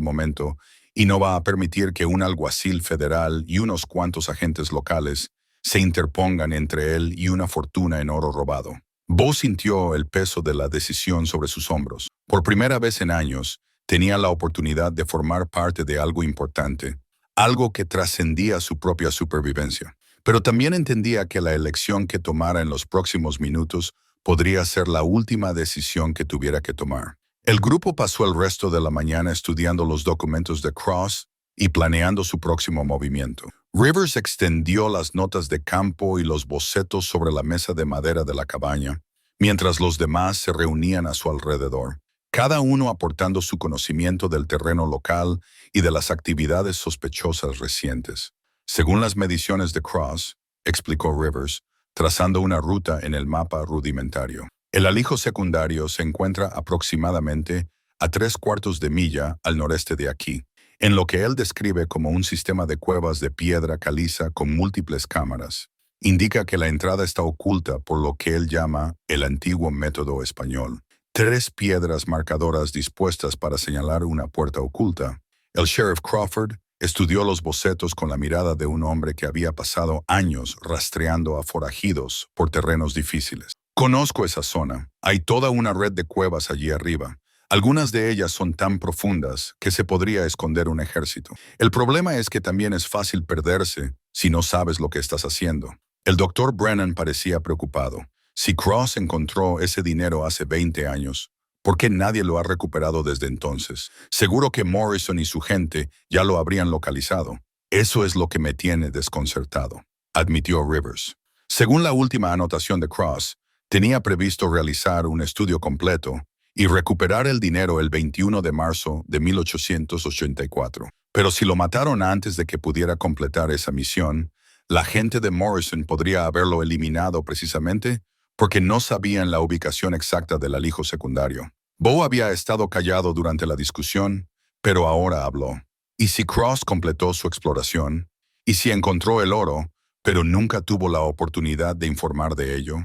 [SPEAKER 1] momento y no va a permitir que un alguacil federal y unos cuantos agentes locales se interpongan entre él y una fortuna en oro robado. Bo sintió el peso de la decisión sobre sus hombros. Por primera vez en años, tenía la oportunidad de formar parte de algo importante, algo que trascendía su propia supervivencia. Pero también entendía que la elección que tomara en los próximos minutos podría ser la última decisión que tuviera que tomar. El grupo pasó el resto de la mañana estudiando los documentos de Cross y planeando su próximo movimiento. Rivers extendió las notas de campo y los bocetos sobre la mesa de madera de la cabaña, mientras los demás se reunían a su alrededor, cada uno aportando su conocimiento del terreno local y de las actividades sospechosas recientes. Según las mediciones de Cross, explicó Rivers, trazando una ruta en el mapa rudimentario. El alijo secundario se encuentra aproximadamente a 3/4 de milla al noreste de aquí, en lo que él describe como un sistema de cuevas de piedra caliza con múltiples cámaras. Indica que la entrada está oculta por lo que él llama el antiguo método español. 3 piedras marcadoras dispuestas para señalar una puerta oculta. El sheriff Crawford estudió los bocetos con la mirada de un hombre que había pasado años rastreando a forajidos por terrenos difíciles. Conozco esa zona. Hay toda una red de cuevas allí arriba. Algunas de ellas son tan profundas que se podría esconder un ejército. El problema es que también es fácil perderse si no sabes lo que estás haciendo. El doctor Brennan parecía preocupado. Si Cross encontró ese dinero hace 20 años, ¿por qué nadie lo ha recuperado desde entonces? Seguro que Morrison y su gente ya lo habrían localizado. Eso es lo que me tiene desconcertado, admitió Rivers. Según la última anotación de Cross, tenía previsto realizar un estudio completo y recuperar el dinero el 21 de marzo de 1884. Pero si lo mataron antes de que pudiera completar esa misión, la gente de Morrison podría haberlo eliminado precisamente porque no sabían la ubicación exacta del alijo secundario. Bo había estado callado durante la discusión, pero ahora habló. ¿Y si Cross completó su exploración? ¿Y si encontró el oro, pero nunca tuvo la oportunidad de informar de ello?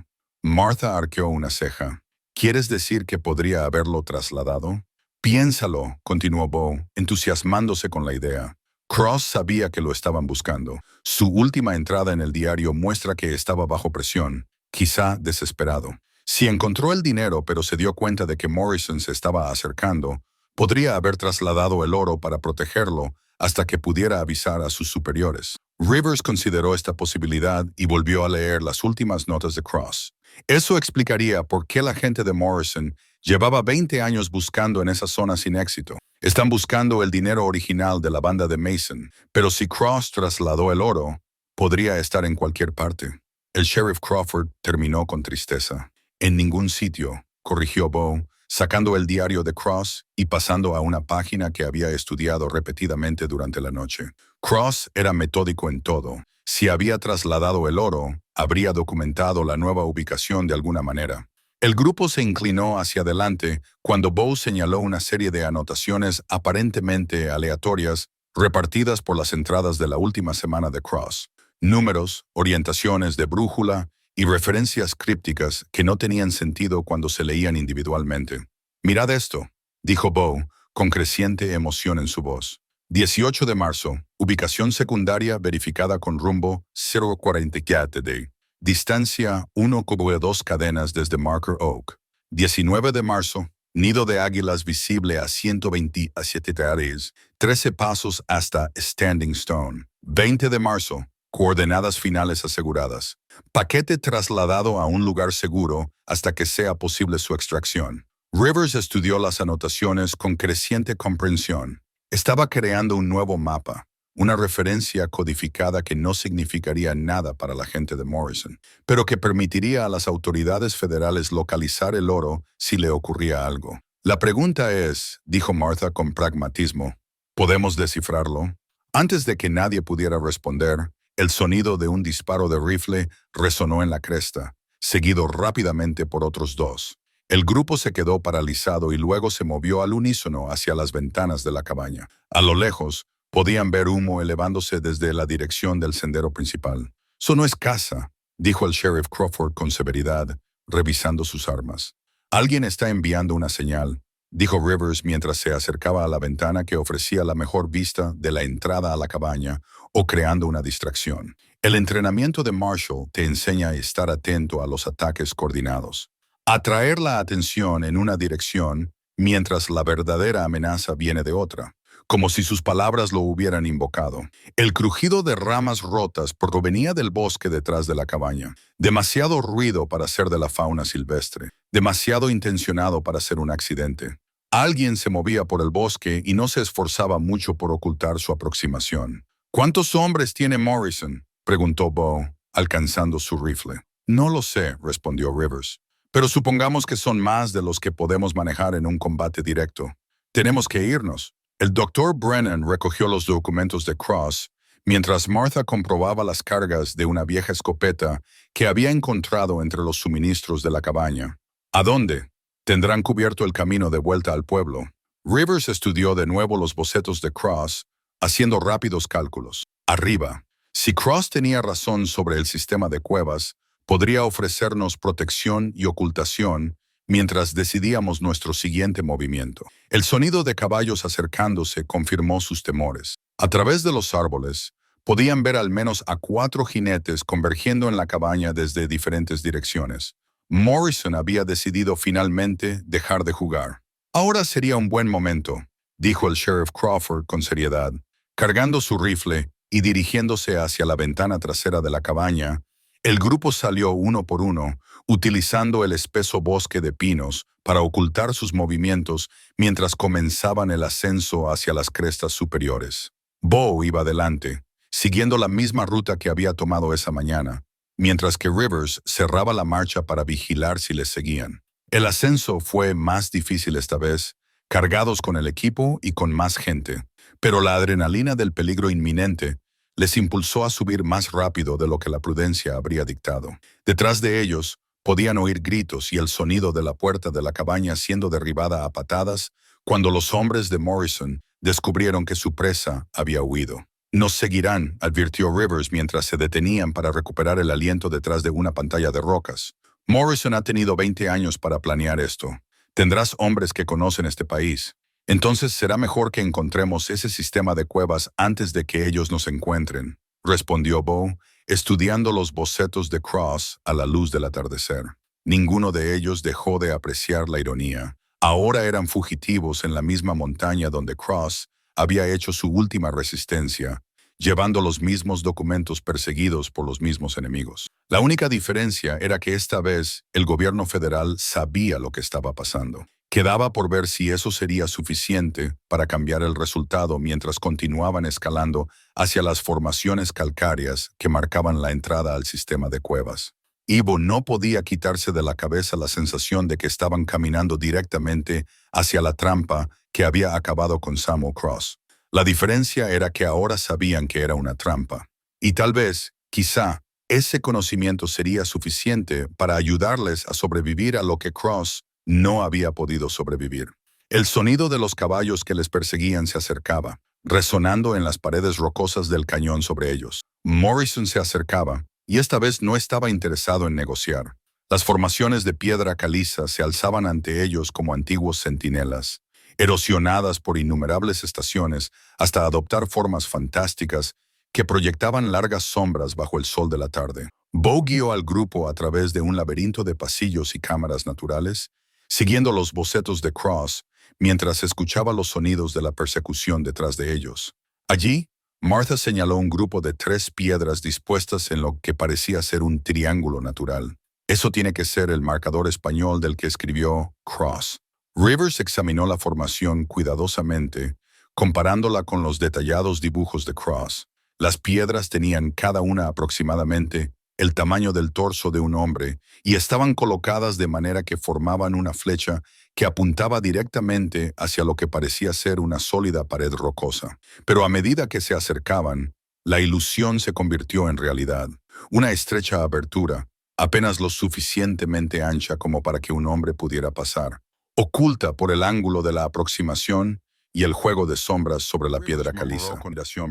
[SPEAKER 1] Martha arqueó una ceja. ¿Quieres decir que podría haberlo trasladado? Piénsalo, continuó Bo, entusiasmándose con la idea. Cross sabía que lo estaban buscando. Su última entrada en el diario muestra que estaba bajo presión, quizá desesperado. Si encontró el dinero pero se dio cuenta de que Morrison se estaba acercando, podría haber trasladado el oro para protegerlo hasta que pudiera avisar a sus superiores. Rivers consideró esta posibilidad y volvió a leer las últimas notas de Cross. Eso explicaría por qué la gente de Morrison llevaba 20 años buscando en esa zona sin éxito. Están buscando el dinero original de la banda de Mason, pero si Cross trasladó el oro, podría estar en cualquier parte. El sheriff Crawford terminó con tristeza. En ningún sitio, corrigió Bo, sacando el diario de Cross y pasando a una página que había estudiado repetidamente durante la noche. Cross era metódico en todo. Si había trasladado el oro, habría documentado la nueva ubicación de alguna manera. El grupo se inclinó hacia adelante cuando Bo señaló una serie de anotaciones aparentemente aleatorias repartidas por las entradas de la última semana de Cross. Números, orientaciones de brújula y referencias crípticas que no tenían sentido cuando se leían individualmente. «Mirad esto», dijo Bo, con creciente emoción en su voz. 18 de marzo, ubicación secundaria verificada con rumbo 044 de distancia 1,2 cadenas desde Marker Oak. 19 de marzo, nido de águilas visible a 127 grados, 13 pasos hasta Standing Stone. 20 de marzo, coordenadas finales aseguradas. Paquete trasladado a un lugar seguro hasta que sea posible su extracción. Rivers estudió las anotaciones con creciente comprensión. Estaba creando un nuevo mapa, una referencia codificada que no significaría nada para la gente de Morrison, pero que permitiría a las autoridades federales localizar el oro si le ocurría algo. La pregunta es, dijo Martha con pragmatismo, ¿podemos descifrarlo? Antes de que nadie pudiera responder, el sonido de un disparo de rifle resonó en la cresta, seguido rápidamente por otros dos. El grupo se quedó paralizado y luego se movió al unísono hacia las ventanas de la cabaña. A lo lejos, podían ver humo elevándose desde la dirección del sendero principal. «Eso no es casa», dijo el sheriff Crawford con severidad, revisando sus armas. «Alguien está enviando una señal», dijo Rivers mientras se acercaba a la ventana que ofrecía la mejor vista de la entrada a la cabaña o creando una distracción. El entrenamiento de Marshall te enseña a estar atento a los ataques coordinados. Atraer la atención en una dirección mientras la verdadera amenaza viene de otra, como si sus palabras lo hubieran invocado. El crujido de ramas rotas provenía del bosque detrás de la cabaña. Demasiado ruido para ser de la fauna silvestre, demasiado intencionado para ser un accidente. Alguien se movía por el bosque y no se esforzaba mucho por ocultar su aproximación. «¿Cuántos hombres tiene Morrison?», preguntó Bo, alcanzando su rifle. «No lo sé», respondió Rivers. «Pero supongamos que son más de los que podemos manejar en un combate directo. Tenemos que irnos». El Dr. Brennan recogió los documentos de Cross mientras Martha comprobaba las cargas de una vieja escopeta que había encontrado entre los suministros de la cabaña. «¿A dónde?» «Tendrán cubierto el camino de vuelta al pueblo». Rivers estudió de nuevo los bocetos de Cross, haciendo rápidos cálculos. «Arriba. Si Cross tenía razón sobre el sistema de cuevas, podría ofrecernos protección y ocultación mientras decidíamos nuestro siguiente movimiento». El sonido de caballos acercándose confirmó sus temores. A través de los árboles, podían ver al menos a 4 jinetes convergiendo en la cabaña desde diferentes direcciones. Morrison había decidido finalmente dejar de jugar. «Ahora sería un buen momento», dijo el sheriff Crawford con seriedad, cargando su rifle y dirigiéndose hacia la ventana trasera de la cabaña. El grupo salió uno por uno, utilizando el espeso bosque de pinos para ocultar sus movimientos mientras comenzaban el ascenso hacia las crestas superiores. Bo iba adelante, siguiendo la misma ruta que había tomado esa mañana, mientras que Rivers cerraba la marcha para vigilar si les seguían. El ascenso fue más difícil esta vez, cargados con el equipo y con más gente, pero la adrenalina del peligro inminente les impulsó a subir más rápido de lo que la prudencia habría dictado. Detrás de ellos, podían oír gritos y el sonido de la puerta de la cabaña siendo derribada a patadas cuando los hombres de Morrison descubrieron que su presa había huido. «Nos seguirán», advirtió Rivers mientras se detenían para recuperar el aliento detrás de una pantalla de rocas. Morrison ha tenido 20 años para planear esto. Tendrás hombres que conocen este país. Entonces será mejor que encontremos ese sistema de cuevas antes de que ellos nos encuentren, respondió Bo, estudiando los bocetos de Cross a la luz del atardecer. Ninguno de ellos dejó de apreciar la ironía. Ahora eran fugitivos en la misma montaña donde Cross había hecho su última resistencia, llevando los mismos documentos perseguidos por los mismos enemigos. La única diferencia era que esta vez el gobierno federal sabía lo que estaba pasando. Quedaba por ver si eso sería suficiente para cambiar el resultado mientras continuaban escalando hacia las formaciones calcáreas que marcaban la entrada al sistema de cuevas. Ivo no podía quitarse de la cabeza la sensación de que estaban caminando directamente hacia la trampa que había acabado con Samuel Cross. La diferencia era que ahora sabían que era una trampa. Y tal vez, quizá, ese conocimiento sería suficiente para ayudarles a sobrevivir a lo que Cross no había podido sobrevivir. El sonido de los caballos que les perseguían se acercaba, resonando en las paredes rocosas del cañón sobre ellos. Morrison se acercaba, y esta vez no estaba interesado en negociar. Las formaciones de piedra caliza se alzaban ante ellos como antiguos centinelas, erosionadas por innumerables estaciones hasta adoptar formas fantásticas que proyectaban largas sombras bajo el sol de la tarde. Bo guió al grupo a través de un laberinto de pasillos y cámaras naturales, siguiendo los bocetos de Cross mientras escuchaba los sonidos de la persecución detrás de ellos. Allí, Martha señaló un grupo de 3 piedras dispuestas en lo que parecía ser un triángulo natural. Eso tiene que ser el marcador español del que escribió Cross. Rivers examinó la formación cuidadosamente, comparándola con los detallados dibujos de Cross. Las piedras tenían cada una aproximadamente el tamaño del torso de un hombre y estaban colocadas de manera que formaban una flecha que apuntaba directamente hacia lo que parecía ser una sólida pared rocosa. Pero a medida que se acercaban, la ilusión se convirtió en realidad. Una estrecha abertura, apenas lo suficientemente ancha como para que un hombre pudiera pasar, oculta por el ángulo de la aproximación y el juego de sombras sobre la piedra caliza.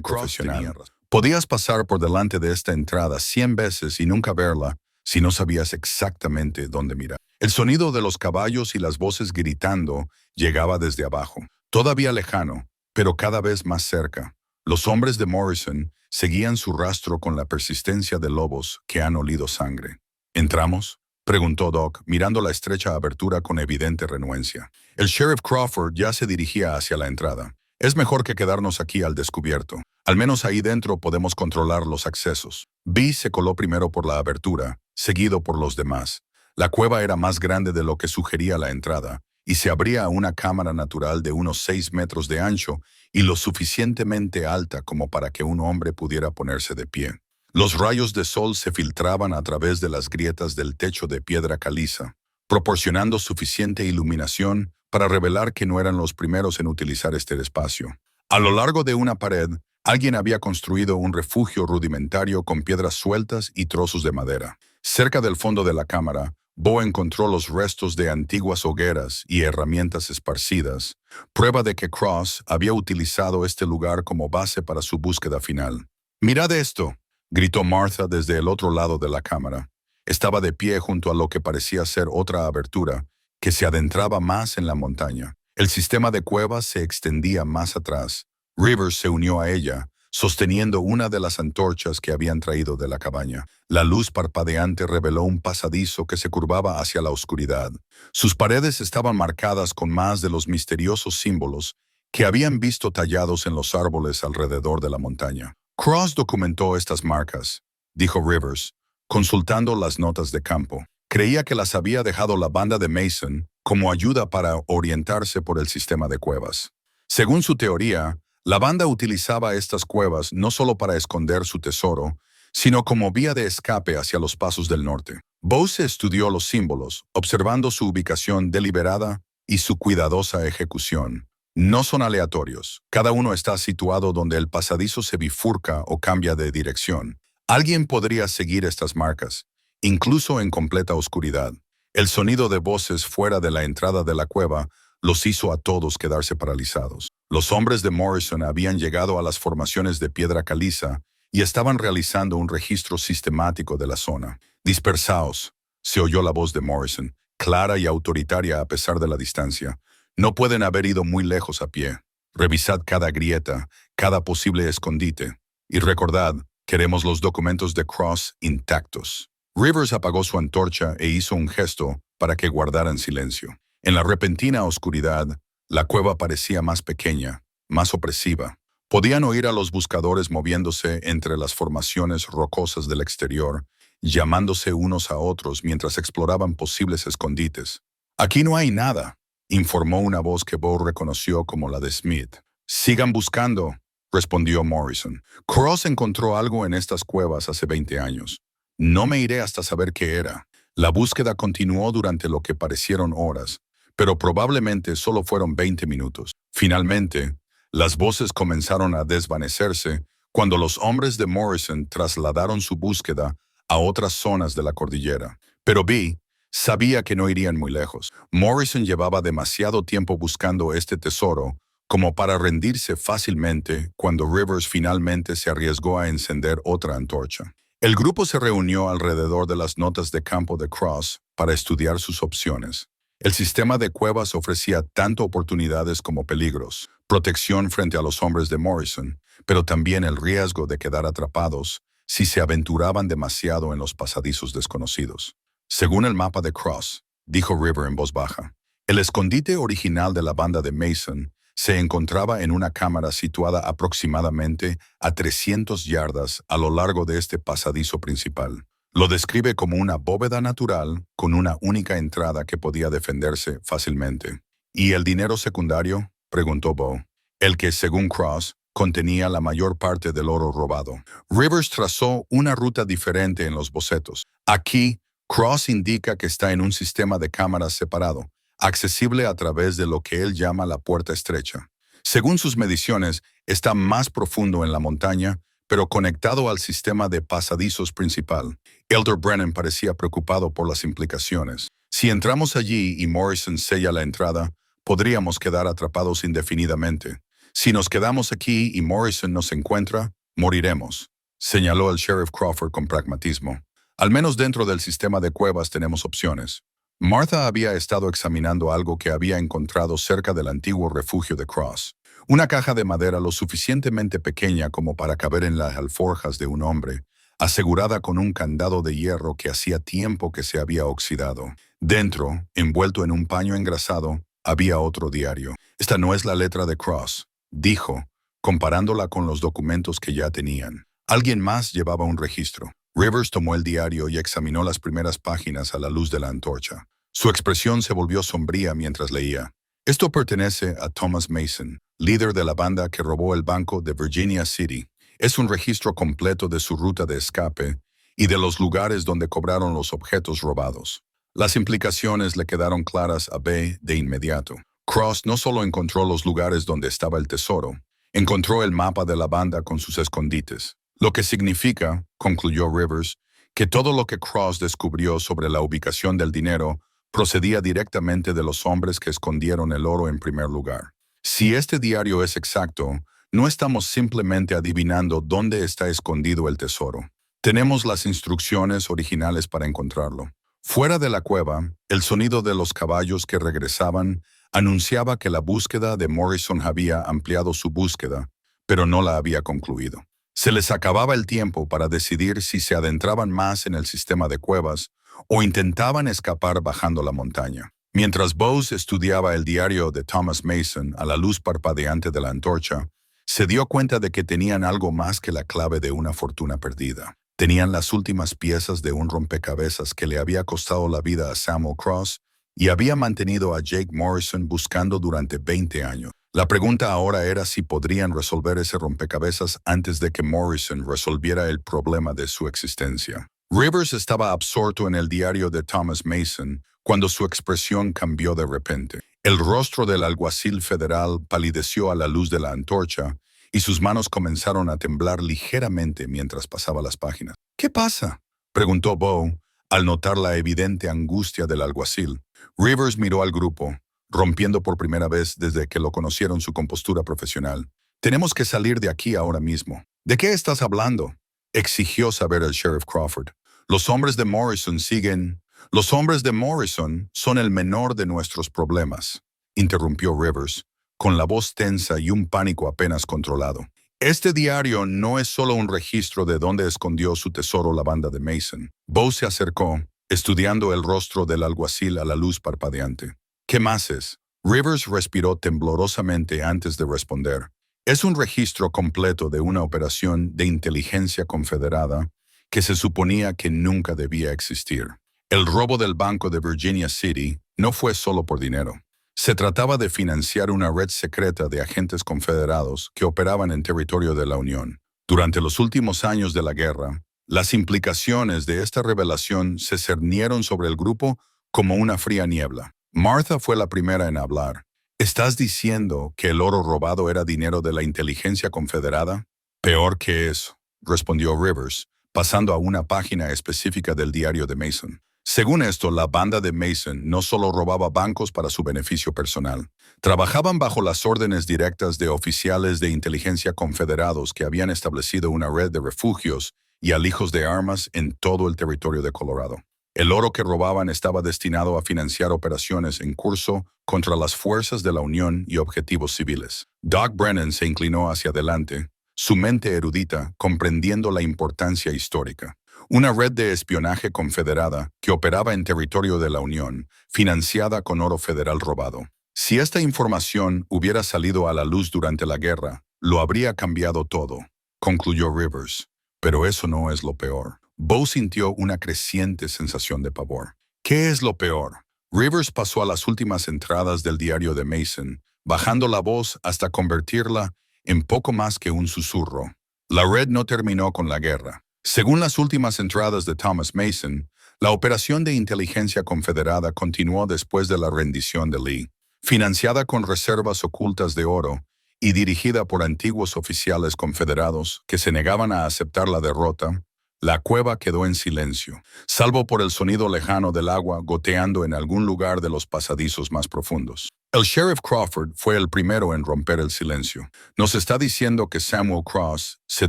[SPEAKER 1] Profesional. Podías pasar por delante de esta entrada 100 veces y nunca verla si no sabías exactamente dónde mirar. El sonido de los caballos y las voces gritando llegaba desde abajo, todavía lejano, pero cada vez más cerca. Los hombres de Morrison seguían su rastro con la persistencia de lobos que han olido sangre. ¿Entramos?, preguntó Doc, mirando la estrecha abertura con evidente renuencia. El sheriff Crawford ya se dirigía hacia la entrada. Es mejor que quedarnos aquí al descubierto. Al menos ahí dentro podemos controlar los accesos. B se coló primero por la abertura, seguido por los demás. La cueva era más grande de lo que sugería la entrada, y se abría a una cámara natural de unos 6 metros de ancho y lo suficientemente alta como para que un hombre pudiera ponerse de pie. Los rayos de sol se filtraban a través de las grietas del techo de piedra caliza, proporcionando suficiente iluminación para revelar que no eran los primeros en utilizar este espacio. A lo largo de una pared, alguien había construido un refugio rudimentario con piedras sueltas y trozos de madera. Cerca del fondo de la cámara, Bo encontró los restos de antiguas hogueras y herramientas esparcidas, prueba de que Cross había utilizado este lugar como base para su búsqueda final. «¡Mirad esto!», gritó Martha desde el otro lado de la cámara. Estaba de pie junto a lo que parecía ser otra abertura, que se adentraba más en la montaña. El sistema de cuevas se extendía más atrás. Rivers se unió a ella, sosteniendo una de las antorchas que habían traído de la cabaña. La luz parpadeante reveló un pasadizo que se curvaba hacia la oscuridad. Sus paredes estaban marcadas con más de los misteriosos símbolos que habían visto tallados en los árboles alrededor de la montaña. Cross documentó estas marcas, dijo Rivers, consultando las notas de campo. Creía que las había dejado la banda de Mason como ayuda para orientarse por el sistema de cuevas. Según su teoría, la banda utilizaba estas cuevas no solo para esconder su tesoro, sino como vía de escape hacia los pasos del norte. Bose estudió los símbolos, observando su ubicación deliberada y su cuidadosa ejecución. No son aleatorios. Cada uno está situado donde el pasadizo se bifurca o cambia de dirección. Alguien podría seguir estas marcas, incluso en completa oscuridad. El sonido de voces fuera de la entrada de la cueva los hizo a todos quedarse paralizados. Los hombres de Morrison habían llegado a las formaciones de piedra caliza y estaban realizando un registro sistemático de la zona. «Dispersaos», Se oyó la voz de Morrison, clara y autoritaria a pesar de la distancia. No pueden haber ido muy lejos a pie. Revisad cada grieta, cada posible escondite. Y recordad, queremos los documentos de Cross intactos. Rivers apagó su antorcha e hizo un gesto para que guardaran silencio. En la repentina oscuridad, la cueva parecía más pequeña, más opresiva. Podían oír a los buscadores moviéndose entre las formaciones rocosas del exterior, llamándose unos a otros mientras exploraban posibles escondites. «Aquí no hay nada», informó una voz que Bo reconoció como la de Smith. «Sigan buscando», respondió Morrison. «Cross encontró algo en estas cuevas hace 20 años. No me iré hasta saber qué era». La búsqueda continuó durante lo que parecieron horas, pero probablemente solo fueron 20 minutos. Finalmente, las voces comenzaron a desvanecerse cuando los hombres de Morrison trasladaron su búsqueda a otras zonas de la cordillera. Pero B sabía que no irían muy lejos. Morrison llevaba demasiado tiempo buscando este tesoro como para rendirse fácilmente cuando Rivers finalmente se arriesgó a encender otra antorcha. El grupo se reunió alrededor de las notas de campo de Cross para estudiar sus opciones. El sistema de cuevas ofrecía tanto oportunidades como peligros, protección frente a los hombres de Morrison, pero también el riesgo de quedar atrapados si se aventuraban demasiado en los pasadizos desconocidos. Según el mapa de Cross, dijo River en voz baja, el escondite original de la banda de Mason se encontraba en una cámara situada aproximadamente a 300 yardas a lo largo de este pasadizo principal. Lo describe como una bóveda natural con una única entrada que podía defenderse fácilmente. ¿Y el dinero secundario?, preguntó Bo. El que, según Cross, contenía la mayor parte del oro robado. Rivers trazó una ruta diferente en los bocetos. Aquí, Cross indica que está en un sistema de cámaras separado, accesible a través de lo que él llama la puerta estrecha. Según sus mediciones, está más profundo en la montaña, pero conectado al sistema de pasadizos principal. Elder Brennan parecía preocupado por las implicaciones. Si entramos allí y Morrison sella la entrada, podríamos quedar atrapados indefinidamente. Si nos quedamos aquí y Morrison nos encuentra, moriremos, señaló el sheriff Crawford con pragmatismo. Al menos dentro del sistema de cuevas tenemos opciones. Martha había estado examinando algo que había encontrado cerca del antiguo refugio de Cross. Una caja de madera lo suficientemente pequeña como para caber en las alforjas de un hombre, asegurada con un candado de hierro que hacía tiempo que se había oxidado. Dentro, envuelto en un paño engrasado, había otro diario. «Esta no es la letra de Cross», dijo, comparándola con los documentos que ya tenían. Alguien más llevaba un registro. Rivers tomó el diario y examinó las primeras páginas a la luz de la antorcha. Su expresión se volvió sombría mientras leía. «Esto pertenece a Thomas Mason, líder de la banda que robó el banco de Virginia City. Es un registro completo de su ruta de escape y de los lugares donde cobraron los objetos robados». Las implicaciones le quedaron claras a B de inmediato. Cross no solo encontró los lugares donde estaba el tesoro, encontró el mapa de la banda con sus escondites. Lo que significa, concluyó Rivers, que todo lo que Cross descubrió sobre la ubicación del dinero procedía directamente de los hombres que escondieron el oro en primer lugar. Si este diario es exacto, no estamos simplemente adivinando dónde está escondido el tesoro. Tenemos las instrucciones originales para encontrarlo. Fuera de la cueva, el sonido de los caballos que regresaban anunciaba que la búsqueda de Morrison había ampliado su búsqueda, pero no la había concluido. Se les acababa el tiempo para decidir si se adentraban más en el sistema de cuevas o intentaban escapar bajando la montaña. Mientras Bose estudiaba el diario de Thomas Mason a la luz parpadeante de la antorcha, se dio cuenta de que tenían algo más que la clave de una fortuna perdida. Tenían las últimas piezas de un rompecabezas que le había costado la vida a Samuel Cross y había mantenido a Jake Morrison buscando durante 20 años. La pregunta ahora era si podrían resolver ese rompecabezas antes de que Morrison resolviera el problema de su existencia. Rivers estaba absorto en el diario de Thomas Mason cuando su expresión cambió de repente. El rostro del alguacil federal palideció a la luz de la antorcha y sus manos comenzaron a temblar ligeramente mientras pasaba las páginas. «¿Qué pasa?», preguntó Bo, al notar la evidente angustia del alguacil. Rivers miró al grupo, rompiendo por primera vez desde que lo conocieron su compostura profesional. «Tenemos que salir de aquí ahora mismo». «¿De qué estás hablando?», exigió saber el sheriff Crawford. «Los hombres de Morrison siguen...» Los hombres de Morrison son el menor de nuestros problemas, interrumpió Rivers, con la voz tensa y un pánico apenas controlado. Este diario no es solo un registro de dónde escondió su tesoro la banda de Mason. Bo se acercó, estudiando el rostro del alguacil a la luz parpadeante. ¿Qué más es? Rivers respiró temblorosamente antes de responder. Es un registro completo de una operación de inteligencia confederada que se suponía que nunca debía existir. El robo del Banco de Virginia City no fue solo por dinero. Se trataba de financiar una red secreta de agentes confederados que operaban en territorio de la Unión. Durante los últimos años de la guerra, las implicaciones de esta revelación se cernieron sobre el grupo como una fría niebla. Martha fue la primera en hablar. ¿Estás diciendo que el oro robado era dinero de la inteligencia confederada? Peor que eso, respondió Rivers, pasando a una página específica del diario de Mason. Según esto, la banda de Mason no solo robaba bancos para su beneficio personal. Trabajaban bajo las órdenes directas de oficiales de inteligencia confederados que habían establecido una red de refugios y alijos de armas en todo el territorio de Colorado. El oro que robaban estaba destinado a financiar operaciones en curso contra las fuerzas de la Unión y objetivos civiles. Doc Brennan se inclinó hacia adelante, su mente erudita comprendiendo la importancia histórica. Una red de espionaje confederada que operaba en territorio de la Unión, financiada con oro federal robado. Si esta información hubiera salido a la luz durante la guerra, lo habría cambiado todo, concluyó Rivers. Pero eso no es lo peor. Bo sintió una creciente sensación de pavor. ¿Qué es lo peor? Rivers pasó a las últimas entradas del diario de Mason, bajando la voz hasta convertirla en poco más que un susurro. La red no terminó con la guerra. Según las últimas entradas de Thomas Mason, la operación de inteligencia confederada continuó después de la rendición de Lee. Financiada con reservas ocultas de oro y dirigida por antiguos oficiales confederados que se negaban a aceptar la derrota, la cueva quedó en silencio, salvo por el sonido lejano del agua goteando en algún lugar de los pasadizos más profundos. El sheriff Crawford fue el primero en romper el silencio. ¿Nos está diciendo que Samuel Cross se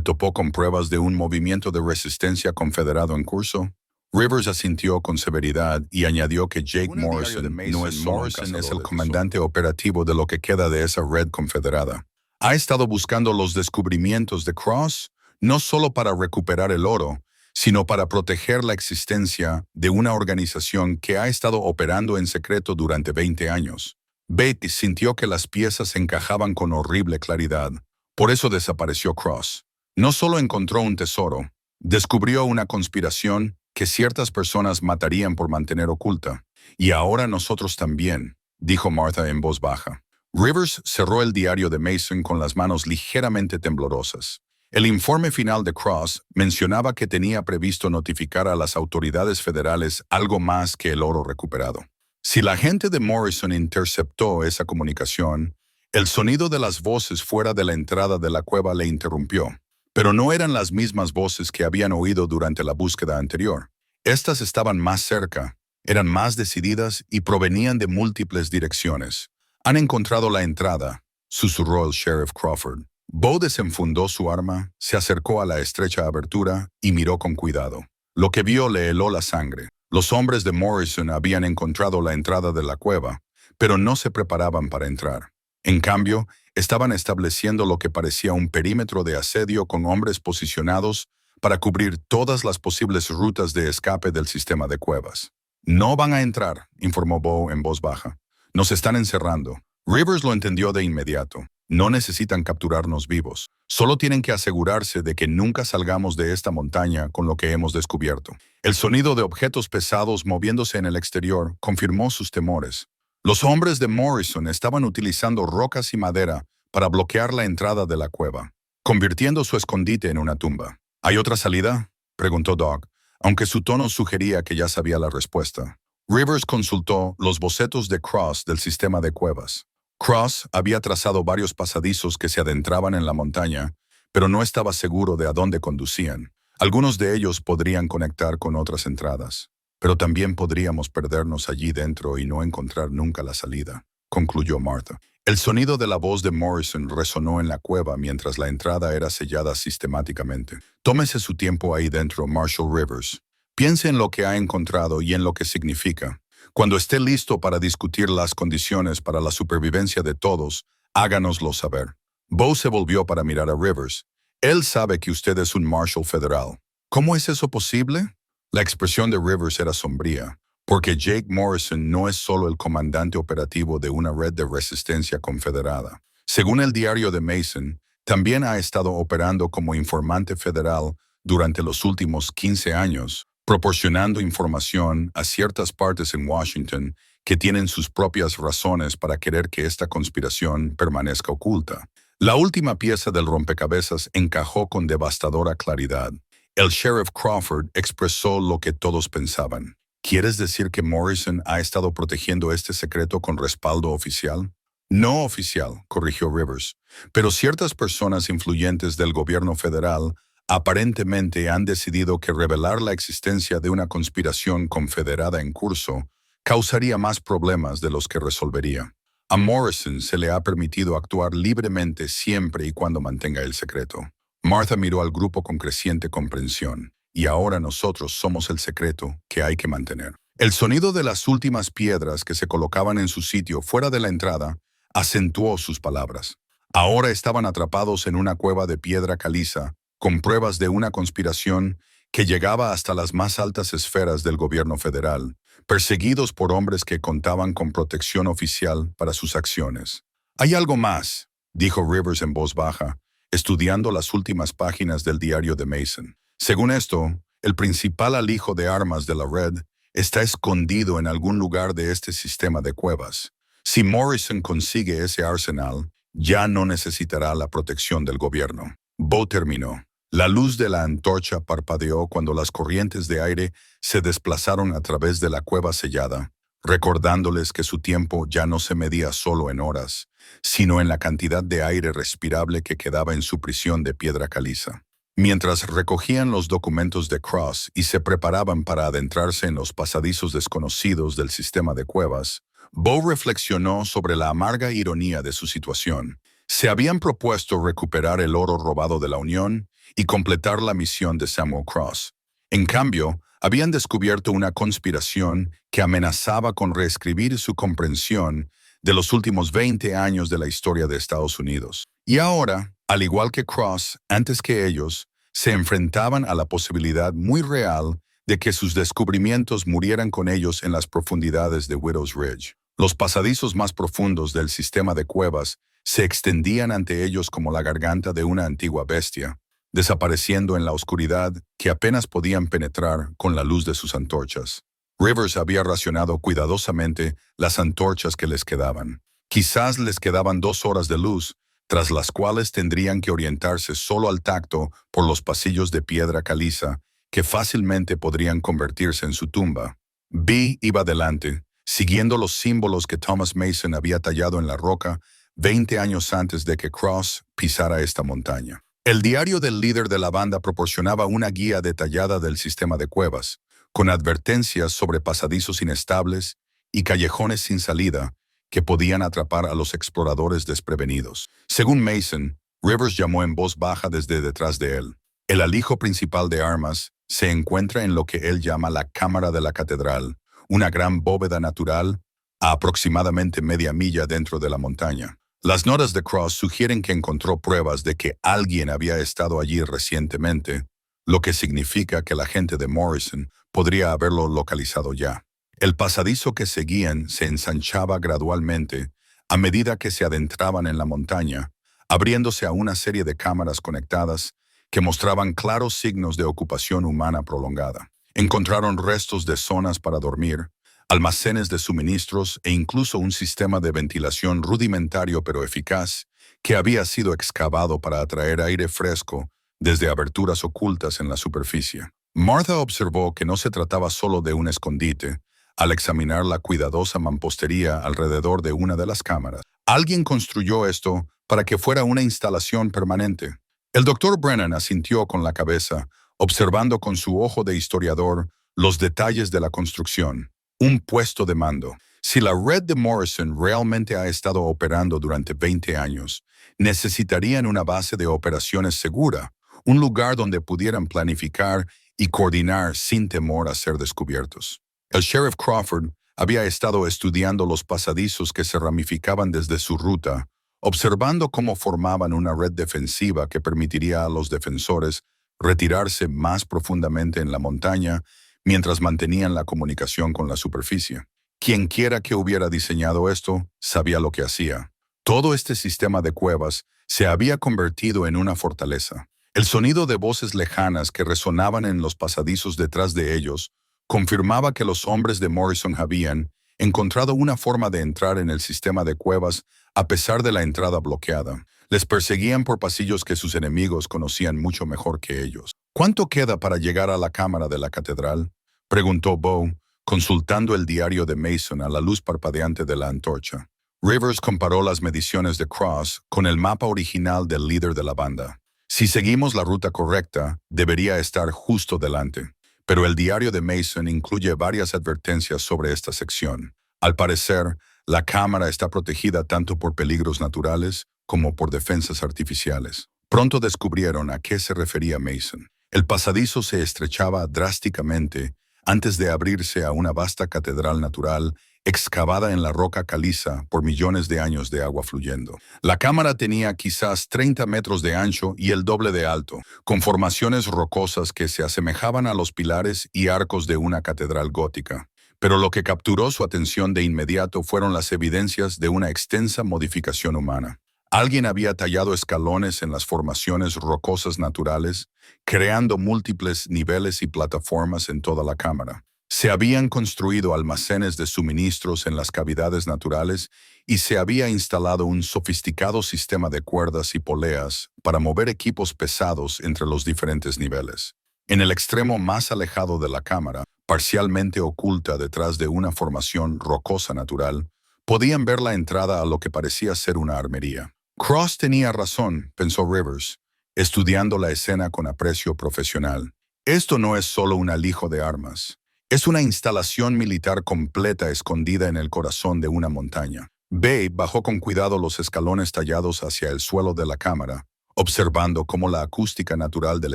[SPEAKER 1] topó con pruebas de un movimiento de resistencia confederado en curso? Rivers asintió con severidad y añadió que Jake Morrison no es solo Morrison, es el comandante operativo de lo que queda de esa red confederada. Ha estado buscando los descubrimientos de Cross no solo para recuperar el oro, sino para proteger la existencia de una organización que ha estado operando en secreto durante 20 años. Betty sintió que las piezas encajaban con horrible claridad. Por eso desapareció Cross. No solo encontró un tesoro, descubrió una conspiración que ciertas personas matarían por mantener oculta. Y ahora nosotros también, dijo Martha en voz baja. Rivers cerró el diario de Mason con las manos ligeramente temblorosas. El informe final de Cross mencionaba que tenía previsto notificar a las autoridades federales algo más que el oro recuperado. Si la gente de Morrison interceptó esa comunicación, el sonido de las voces fuera de la entrada de la cueva le interrumpió. Pero no eran las mismas voces que habían oído durante la búsqueda anterior. Estas estaban más cerca, eran más decididas y provenían de múltiples direcciones. «Han encontrado la entrada», susurró el sheriff Crawford. Bo desenfundó su arma, se acercó a la estrecha abertura y miró con cuidado. Lo que vio le heló la sangre. Los hombres de Morrison habían encontrado la entrada de la cueva, pero no se preparaban para entrar. En cambio, estaban estableciendo lo que parecía un perímetro de asedio con hombres posicionados para cubrir todas las posibles rutas de escape del sistema de cuevas. «No van a entrar», informó Bo en voz baja. «Nos están encerrando». Rivers lo entendió de inmediato. No necesitan capturarnos vivos. Solo tienen que asegurarse de que nunca salgamos de esta montaña con lo que hemos descubierto. El sonido de objetos pesados moviéndose en el exterior confirmó sus temores. Los hombres de Morrison estaban utilizando rocas y madera para bloquear la entrada de la cueva, convirtiendo su escondite en una tumba. ¿Hay otra salida?, preguntó Doc, aunque su tono sugería que ya sabía la respuesta. Rivers consultó los bocetos de Cross del sistema de cuevas. Cross había trazado varios pasadizos que se adentraban en la montaña, pero no estaba seguro de a dónde conducían. Algunos de ellos podrían conectar con otras entradas, pero también podríamos perdernos allí dentro y no encontrar nunca la salida, concluyó Martha. El sonido de la voz de Morrison resonó en la cueva mientras la entrada era sellada sistemáticamente. «Tómese su tiempo ahí dentro, Marshal Rivers. Piense en lo que ha encontrado y en lo que significa. Cuando esté listo para discutir las condiciones para la supervivencia de todos, háganoslo saber. Bo se volvió para mirar a Rivers. Él sabe que usted es un Marshal federal. ¿Cómo es eso posible? La expresión de Rivers era sombría, porque Jake Morrison no es solo el comandante operativo de una red de resistencia confederada. Según el diario de Mason, también ha estado operando como informante federal durante los últimos 15 años, proporcionando información a ciertas partes en Washington que tienen sus propias razones para querer que esta conspiración permanezca oculta. La última pieza del rompecabezas encajó con devastadora claridad. El sheriff Crawford expresó lo que todos pensaban. ¿Quieres decir que Morrison ha estado protegiendo este secreto con respaldo oficial? No oficial, corrigió Rivers, pero ciertas personas influyentes del gobierno federal aparentemente han decidido que revelar la existencia de una conspiración confederada en curso causaría más problemas de los que resolvería. A Morrison se le ha permitido actuar libremente siempre y cuando mantenga el secreto. Martha miró al grupo con creciente comprensión, y ahora nosotros somos el secreto que hay que mantener. El sonido de las últimas piedras que se colocaban en su sitio fuera de la entrada acentuó sus palabras. Ahora estaban atrapados en una cueva de piedra caliza, con pruebas de una conspiración que llegaba hasta las más altas esferas del gobierno federal, perseguidos por hombres que contaban con protección oficial para sus acciones. «Hay algo más», dijo Rivers en voz baja, estudiando las últimas páginas del diario de Mason. Según esto, el principal alijo de armas de la red está escondido en algún lugar de este sistema de cuevas. Si Morrison consigue ese arsenal, ya no necesitará la protección del gobierno. Bo terminó. La luz de la antorcha parpadeó cuando las corrientes de aire se desplazaron a través de la cueva sellada, recordándoles que su tiempo ya no se medía solo en horas, sino en la cantidad de aire respirable que quedaba en su prisión de piedra caliza. Mientras recogían los documentos de Cross y se preparaban para adentrarse en los pasadizos desconocidos del sistema de cuevas, Bo reflexionó sobre la amarga ironía de su situación. Se habían propuesto recuperar el oro robado de la Unión y completar la misión de Samuel Cross. En cambio, habían descubierto una conspiración que amenazaba con reescribir su comprensión de los últimos 20 años de la historia de Estados Unidos. Y ahora, al igual que Cross, antes que ellos, se enfrentaban a la posibilidad muy real de que sus descubrimientos murieran con ellos en las profundidades de Widow's Ridge. Los pasadizos más profundos del sistema de cuevas se extendían ante ellos como la garganta de una antigua bestia, desapareciendo en la oscuridad que apenas podían penetrar con la luz de sus antorchas. Rivers había racionado cuidadosamente las antorchas que les quedaban. Quizás les quedaban 2 horas de luz, tras las cuales tendrían que orientarse solo al tacto por los pasillos de piedra caliza, que fácilmente podrían convertirse en su tumba. B iba adelante, siguiendo los símbolos que Thomas Mason había tallado en la roca 20 años antes de que Cross pisara esta montaña. El diario del líder de la banda proporcionaba una guía detallada del sistema de cuevas, con advertencias sobre pasadizos inestables y callejones sin salida que podían atrapar a los exploradores desprevenidos. Según Mason, Rivers llamó en voz baja desde detrás de él. El alijo principal de armas se encuentra en lo que él llama la Cámara de la Catedral, una gran bóveda natural a aproximadamente media milla dentro de la montaña. Las notas de Cross sugieren que encontró pruebas de que alguien había estado allí recientemente, lo que significa que la gente de Morrison podría haberlo localizado ya. El pasadizo que seguían se ensanchaba gradualmente a medida que se adentraban en la montaña, abriéndose a una serie de cámaras conectadas que mostraban claros signos de ocupación humana prolongada. Encontraron restos de zonas para dormir, almacenes de suministros e incluso un sistema de ventilación rudimentario pero eficaz que había sido excavado para atraer aire fresco desde aberturas ocultas en la superficie. Martha observó que no se trataba solo de un escondite al examinar la cuidadosa mampostería alrededor de una de las cámaras. Alguien construyó esto para que fuera una instalación permanente. El doctor Brennan asintió con la cabeza, observando con su ojo de historiador los detalles de la construcción. Un puesto de mando. Si la red de Morrison realmente ha estado operando durante 20 años, necesitarían una base de operaciones segura, un lugar donde pudieran planificar y coordinar sin temor a ser descubiertos. El sheriff Crawford había estado estudiando los pasadizos que se ramificaban desde su ruta, observando cómo formaban una red defensiva que permitiría a los defensores retirarse más profundamente en la montaña mientras mantenían la comunicación con la superficie. Quienquiera que hubiera diseñado esto sabía lo que hacía. Todo este sistema de cuevas se había convertido en una fortaleza. El sonido de voces lejanas que resonaban en los pasadizos detrás de ellos confirmaba que los hombres de Morrison habían encontrado una forma de entrar en el sistema de cuevas a pesar de la entrada bloqueada. Les perseguían por pasillos que sus enemigos conocían mucho mejor que ellos. ¿Cuánto queda para llegar a la cámara de la catedral?, preguntó Bo, consultando el diario de Mason a la luz parpadeante de la antorcha. Rivers comparó las mediciones de Cross con el mapa original del líder de la banda. Si seguimos la ruta correcta, debería estar justo delante. Pero el diario de Mason incluye varias advertencias sobre esta sección. Al parecer, la cámara está protegida tanto por peligros naturales como por defensas artificiales. Pronto descubrieron a qué se refería Mason. El pasadizo se estrechaba drásticamente antes de abrirse a una vasta catedral natural excavada en la roca caliza por millones de años de agua fluyendo. La cámara tenía quizás 30 metros de ancho y el doble de alto, con formaciones rocosas que se asemejaban a los pilares y arcos de una catedral gótica. Pero lo que capturó su atención de inmediato fueron las evidencias de una extensa modificación humana. Alguien había tallado escalones en las formaciones rocosas naturales, creando múltiples niveles y plataformas en toda la cámara. Se habían construido almacenes de suministros en las cavidades naturales y se había instalado un sofisticado sistema de cuerdas y poleas para mover equipos pesados entre los diferentes niveles. En el extremo más alejado de la cámara, parcialmente oculta detrás de una formación rocosa natural, podían ver la entrada a lo que parecía ser una armería. Cross tenía razón, pensó Rivers, estudiando la escena con aprecio profesional. Esto no es solo un alijo de armas. Es una instalación militar completa escondida en el corazón de una montaña. Bay bajó con cuidado los escalones tallados hacia el suelo de la cámara, observando cómo la acústica natural del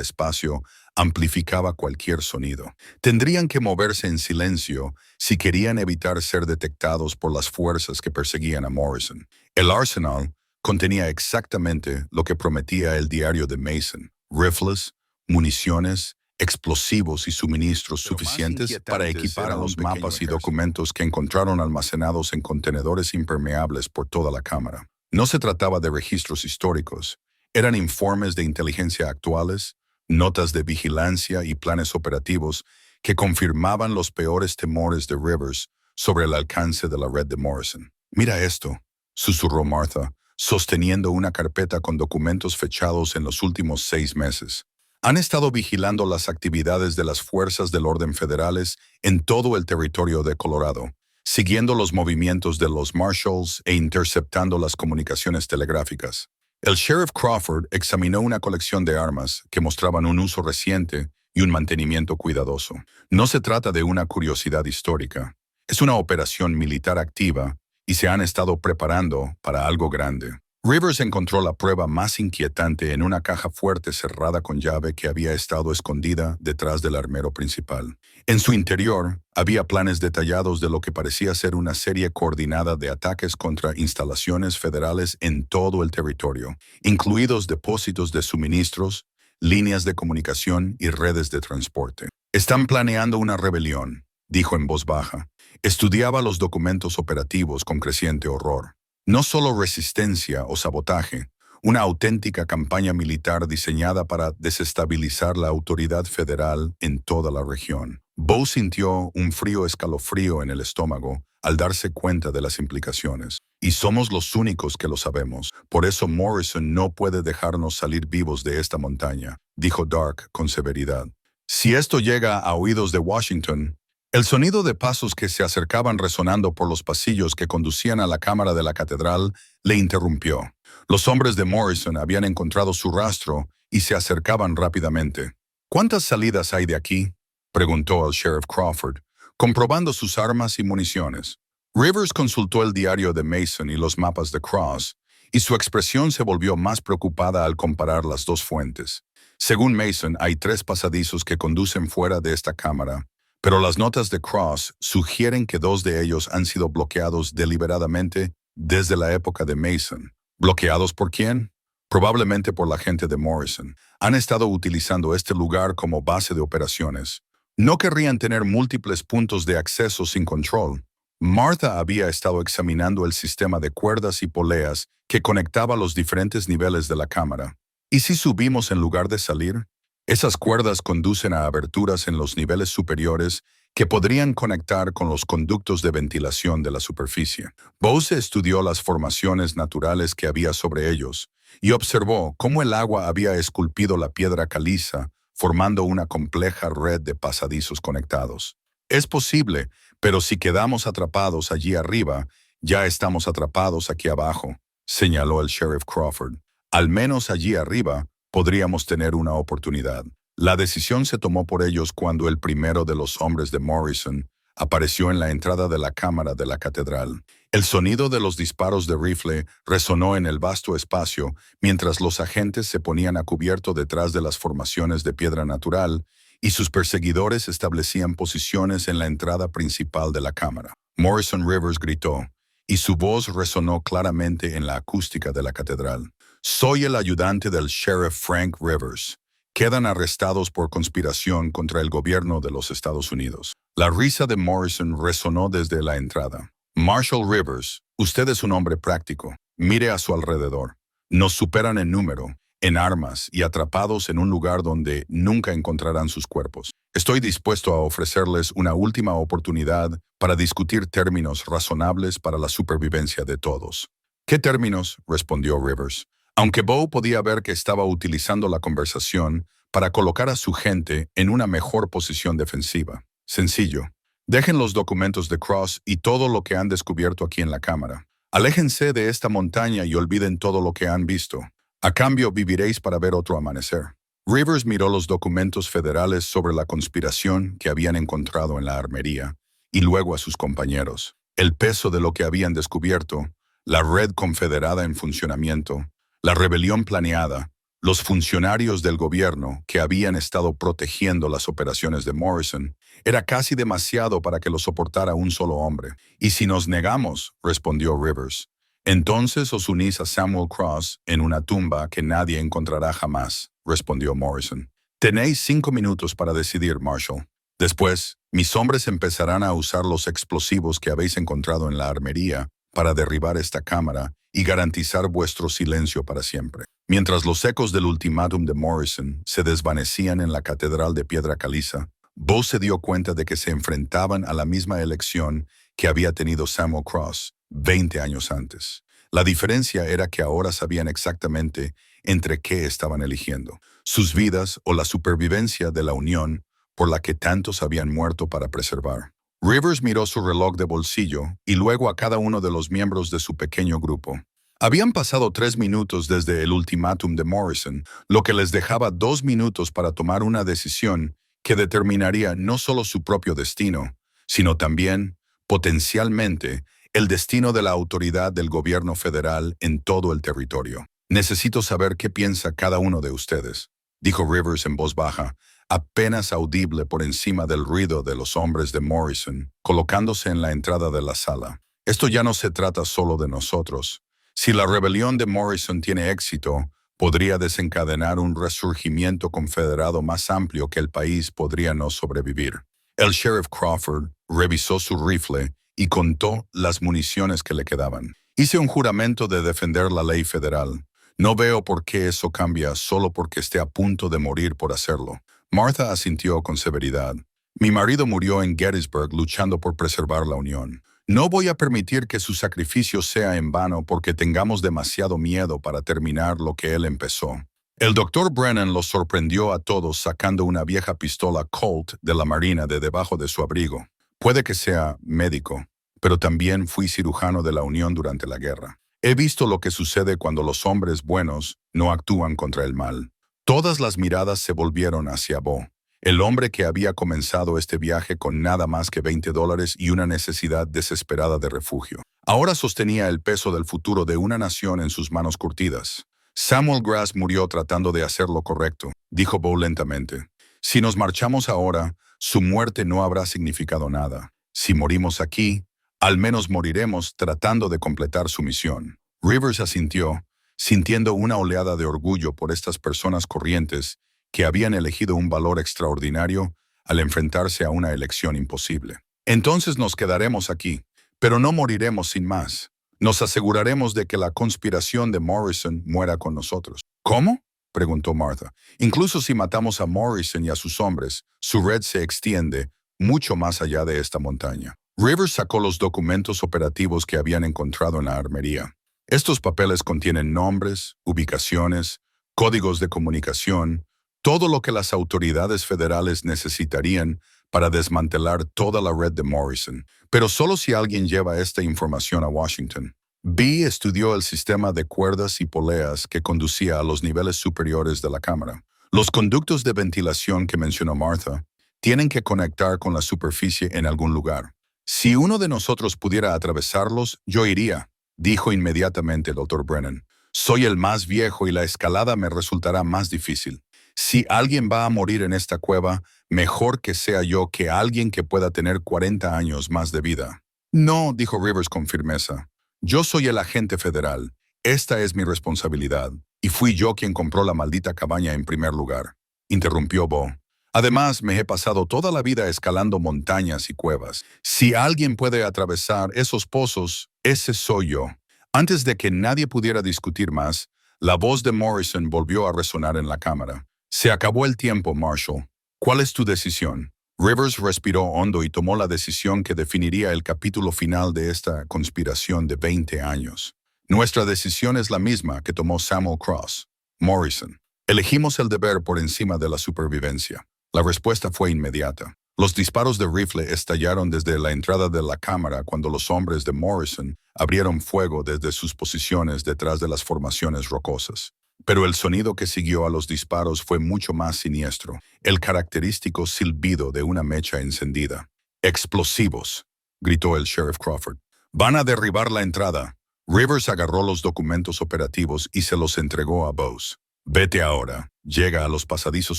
[SPEAKER 1] espacio amplificaba cualquier sonido. Tendrían que moverse en silencio si querían evitar ser detectados por las fuerzas que perseguían a Morrison. El arsenal contenía exactamente lo que prometía el diario de Mason: rifles, municiones, explosivos y suministros suficientes para equipar a los mapas y documentos que encontraron almacenados en contenedores impermeables por toda la cámara. No se trataba de registros históricos, eran informes de inteligencia actuales, notas de vigilancia y planes operativos que confirmaban los peores temores de Rivers sobre el alcance de la red de Morrison. «Mira esto», susurró Martha, sosteniendo una carpeta con documentos fechados en los últimos 6 meses. Han estado vigilando las actividades de las fuerzas del orden federales en todo el territorio de Colorado, siguiendo los movimientos de los Marshals e interceptando las comunicaciones telegráficas. El sheriff Crawford examinó una colección de armas que mostraban un uso reciente y un mantenimiento cuidadoso. No se trata de una curiosidad histórica. Es una operación militar activa y se han estado preparando para algo grande. Rivers encontró la prueba más inquietante en una caja fuerte cerrada con llave que había estado escondida detrás del armero principal. En su interior había planes detallados de lo que parecía ser una serie coordinada de ataques contra instalaciones federales en todo el territorio, incluidos depósitos de suministros, líneas de comunicación y redes de transporte. «Están planeando una rebelión», dijo en voz baja. Estudiaba los documentos operativos con creciente horror. No solo resistencia o sabotaje, una auténtica campaña militar diseñada para desestabilizar la autoridad federal en toda la región. Bo sintió un frío escalofrío en el estómago al darse cuenta de las implicaciones. «Y somos los únicos que lo sabemos. Por eso Morrison no puede dejarnos salir vivos de esta montaña», dijo Dark con severidad. «Si esto llega a oídos de Washington...» El sonido de pasos que se acercaban resonando por los pasillos que conducían a la cámara de la catedral le interrumpió. Los hombres de Morrison habían encontrado su rastro y se acercaban rápidamente. «¿Cuántas salidas hay de aquí?», preguntó el sheriff Crawford, comprobando sus armas y municiones. Rivers consultó el diario de Mason y los mapas de Cross, y su expresión se volvió más preocupada al comparar las dos fuentes. Según Mason, hay 3 pasadizos que conducen fuera de esta cámara, pero las notas de Cross sugieren que 2 de ellos han sido bloqueados deliberadamente desde la época de Mason. ¿Bloqueados por quién? Probablemente por la gente de Morrison. Han estado utilizando este lugar como base de operaciones. No querrían tener múltiples puntos de acceso sin control. Martha había estado examinando el sistema de cuerdas y poleas que conectaba los diferentes niveles de la cámara. ¿Y si subimos en lugar de salir? Esas cuerdas conducen a aberturas en los niveles superiores que podrían conectar con los conductos de ventilación de la superficie. Bose estudió las formaciones naturales que había sobre ellos y observó cómo el agua había esculpido la piedra caliza, formando una compleja red de pasadizos conectados. Es posible, pero si quedamos atrapados allí arriba, ya estamos atrapados aquí abajo, señaló el sheriff Crawford. Al menos allí arriba podríamos tener una oportunidad. La decisión se tomó por ellos cuando el primero de los hombres de Morrison apareció en la entrada de la cámara de la catedral. El sonido de los disparos de rifle resonó en el vasto espacio mientras los agentes se ponían a cubierto detrás de las formaciones de piedra natural y sus perseguidores establecían posiciones en la entrada principal de la cámara. Morrison Rivers gritó, y su voz resonó claramente en la acústica de la catedral. «Soy el ayudante del sheriff Frank Rivers. Quedan arrestados por conspiración contra el gobierno de los Estados Unidos». La risa de Morrison resonó desde la entrada. «Marshall Rivers, usted es un hombre práctico. Mire a su alrededor. Nos superan en número, en armas y atrapados en un lugar donde nunca encontrarán sus cuerpos. Estoy dispuesto a ofrecerles una última oportunidad para discutir términos razonables para la supervivencia de todos». «¿Qué términos?», respondió Rivers. Aunque Bo podía ver que estaba utilizando la conversación para colocar a su gente en una mejor posición defensiva. «Sencillo. Dejen los documentos de Cross y todo lo que han descubierto aquí en la cámara. Aléjense de esta montaña y olviden todo lo que han visto. A cambio, viviréis para ver otro amanecer». Rivers miró los documentos federales sobre la conspiración que habían encontrado en la armería y luego a sus compañeros. El peso de lo que habían descubierto, la red confederada en funcionamiento, la rebelión planeada, los funcionarios del gobierno que habían estado protegiendo las operaciones de Morrison, era casi demasiado para que lo soportara un solo hombre. «Y si nos negamos», respondió Rivers, «entonces os unís a Samuel Cross en una tumba que nadie encontrará jamás», respondió Morrison. «Tenéis 5 minutos para decidir, Marshall. Después, mis hombres empezarán a usar los explosivos que habéis encontrado en la armería para derribar esta cámara y garantizar vuestro silencio para siempre». Mientras los ecos del ultimátum de Morrison se desvanecían en la catedral de piedra caliza, Bo se dio cuenta de que se enfrentaban a la misma elección que había tenido Samuel Cross 20 años antes. La diferencia era que ahora sabían exactamente entre qué estaban eligiendo: sus vidas o la supervivencia de la unión por la que tantos habían muerto para preservar. Rivers miró su reloj de bolsillo y luego a cada uno de los miembros de su pequeño grupo. Habían pasado 3 minutos desde el ultimátum de Morrison, lo que les dejaba 2 minutos para tomar una decisión que determinaría no solo su propio destino, sino también, potencialmente, el destino de la autoridad del gobierno federal en todo el territorio. «Necesito saber qué piensa cada uno de ustedes», dijo Rivers en voz baja, apenas audible por encima del ruido de los hombres de Morrison, colocándose en la entrada de la sala. «Esto ya no se trata solo de nosotros. Si la rebelión de Morrison tiene éxito, podría desencadenar un resurgimiento confederado más amplio que el país podría no sobrevivir». El sheriff Crawford revisó su rifle y contó las municiones que le quedaban. «Hice un juramento de defender la ley federal. No veo por qué eso cambia solo porque esté a punto de morir por hacerlo». Martha asintió con severidad. «Mi marido murió en Gettysburg luchando por preservar la Unión. No voy a permitir que su sacrificio sea en vano porque tengamos demasiado miedo para terminar lo que él empezó». El Dr. Brennan los sorprendió a todos sacando una vieja pistola Colt de la Marina de debajo de su abrigo. «Puede que sea médico, pero también fui cirujano de la Unión durante la guerra. He visto lo que sucede cuando los hombres buenos no actúan contra el mal». Todas las miradas se volvieron hacia Bo, el hombre que había comenzado este viaje con nada más que $20 y una necesidad desesperada de refugio. Ahora sostenía el peso del futuro de una nación en sus manos curtidas. Samuel Grass murió tratando de hacer lo correcto, dijo Bo lentamente. Si nos marchamos ahora, su muerte no habrá significado nada. Si morimos aquí, al menos moriremos tratando de completar su misión. Rivers asintió, sintiendo una oleada de orgullo por estas personas corrientes que habían elegido un valor extraordinario al enfrentarse a una elección imposible. Entonces nos quedaremos aquí, pero no moriremos sin más. Nos aseguraremos de que la conspiración de Morrison muera con nosotros. ¿Cómo?, preguntó Martha. Incluso si matamos a Morrison y a sus hombres, su red se extiende mucho más allá de esta montaña. Rivers sacó los documentos operativos que habían encontrado en la armería. Estos papeles contienen nombres, ubicaciones, códigos de comunicación, todo lo que las autoridades federales necesitarían para desmantelar toda la red de Morrison, pero solo si alguien lleva esta información a Washington. B estudió el sistema de cuerdas y poleas que conducía a los niveles superiores de la cámara. Los conductos de ventilación que mencionó Martha tienen que conectar con la superficie en algún lugar. Si uno de nosotros pudiera atravesarlos, yo iría, dijo inmediatamente el Dr. Brennan. Soy el más viejo y la escalada me resultará más difícil. Si alguien va a morir en esta cueva, mejor que sea yo que alguien que pueda tener 40 años más de vida. No, dijo Rivers con firmeza. Yo soy el agente federal. Esta es mi responsabilidad. Y fui yo quien compró la maldita cabaña en primer lugar. Interrumpió Bo. Además, me he pasado toda la vida escalando montañas y cuevas. Si alguien puede atravesar esos pozos, ese soy yo. Antes de que nadie pudiera discutir más, la voz de Morrison volvió a resonar en la cámara. Se acabó el tiempo, Marshall. ¿Cuál es tu decisión? Rivers respiró hondo y tomó la decisión que definiría el capítulo final de esta conspiración de 20 años. Nuestra decisión es la misma que tomó Samuel Cross. Morrison. Elegimos el deber por encima de la supervivencia. La respuesta fue inmediata. Los disparos de rifle estallaron desde la entrada de la cámara cuando los hombres de Morrison abrieron fuego desde sus posiciones detrás de las formaciones rocosas. Pero el sonido que siguió a los disparos fue mucho más siniestro, el característico silbido de una mecha encendida. «¡Explosivos!», gritó el sheriff Crawford. «Van a derribar la entrada». Rivers agarró los documentos operativos y se los entregó a Bose. «Vete ahora. Llega a los pasadizos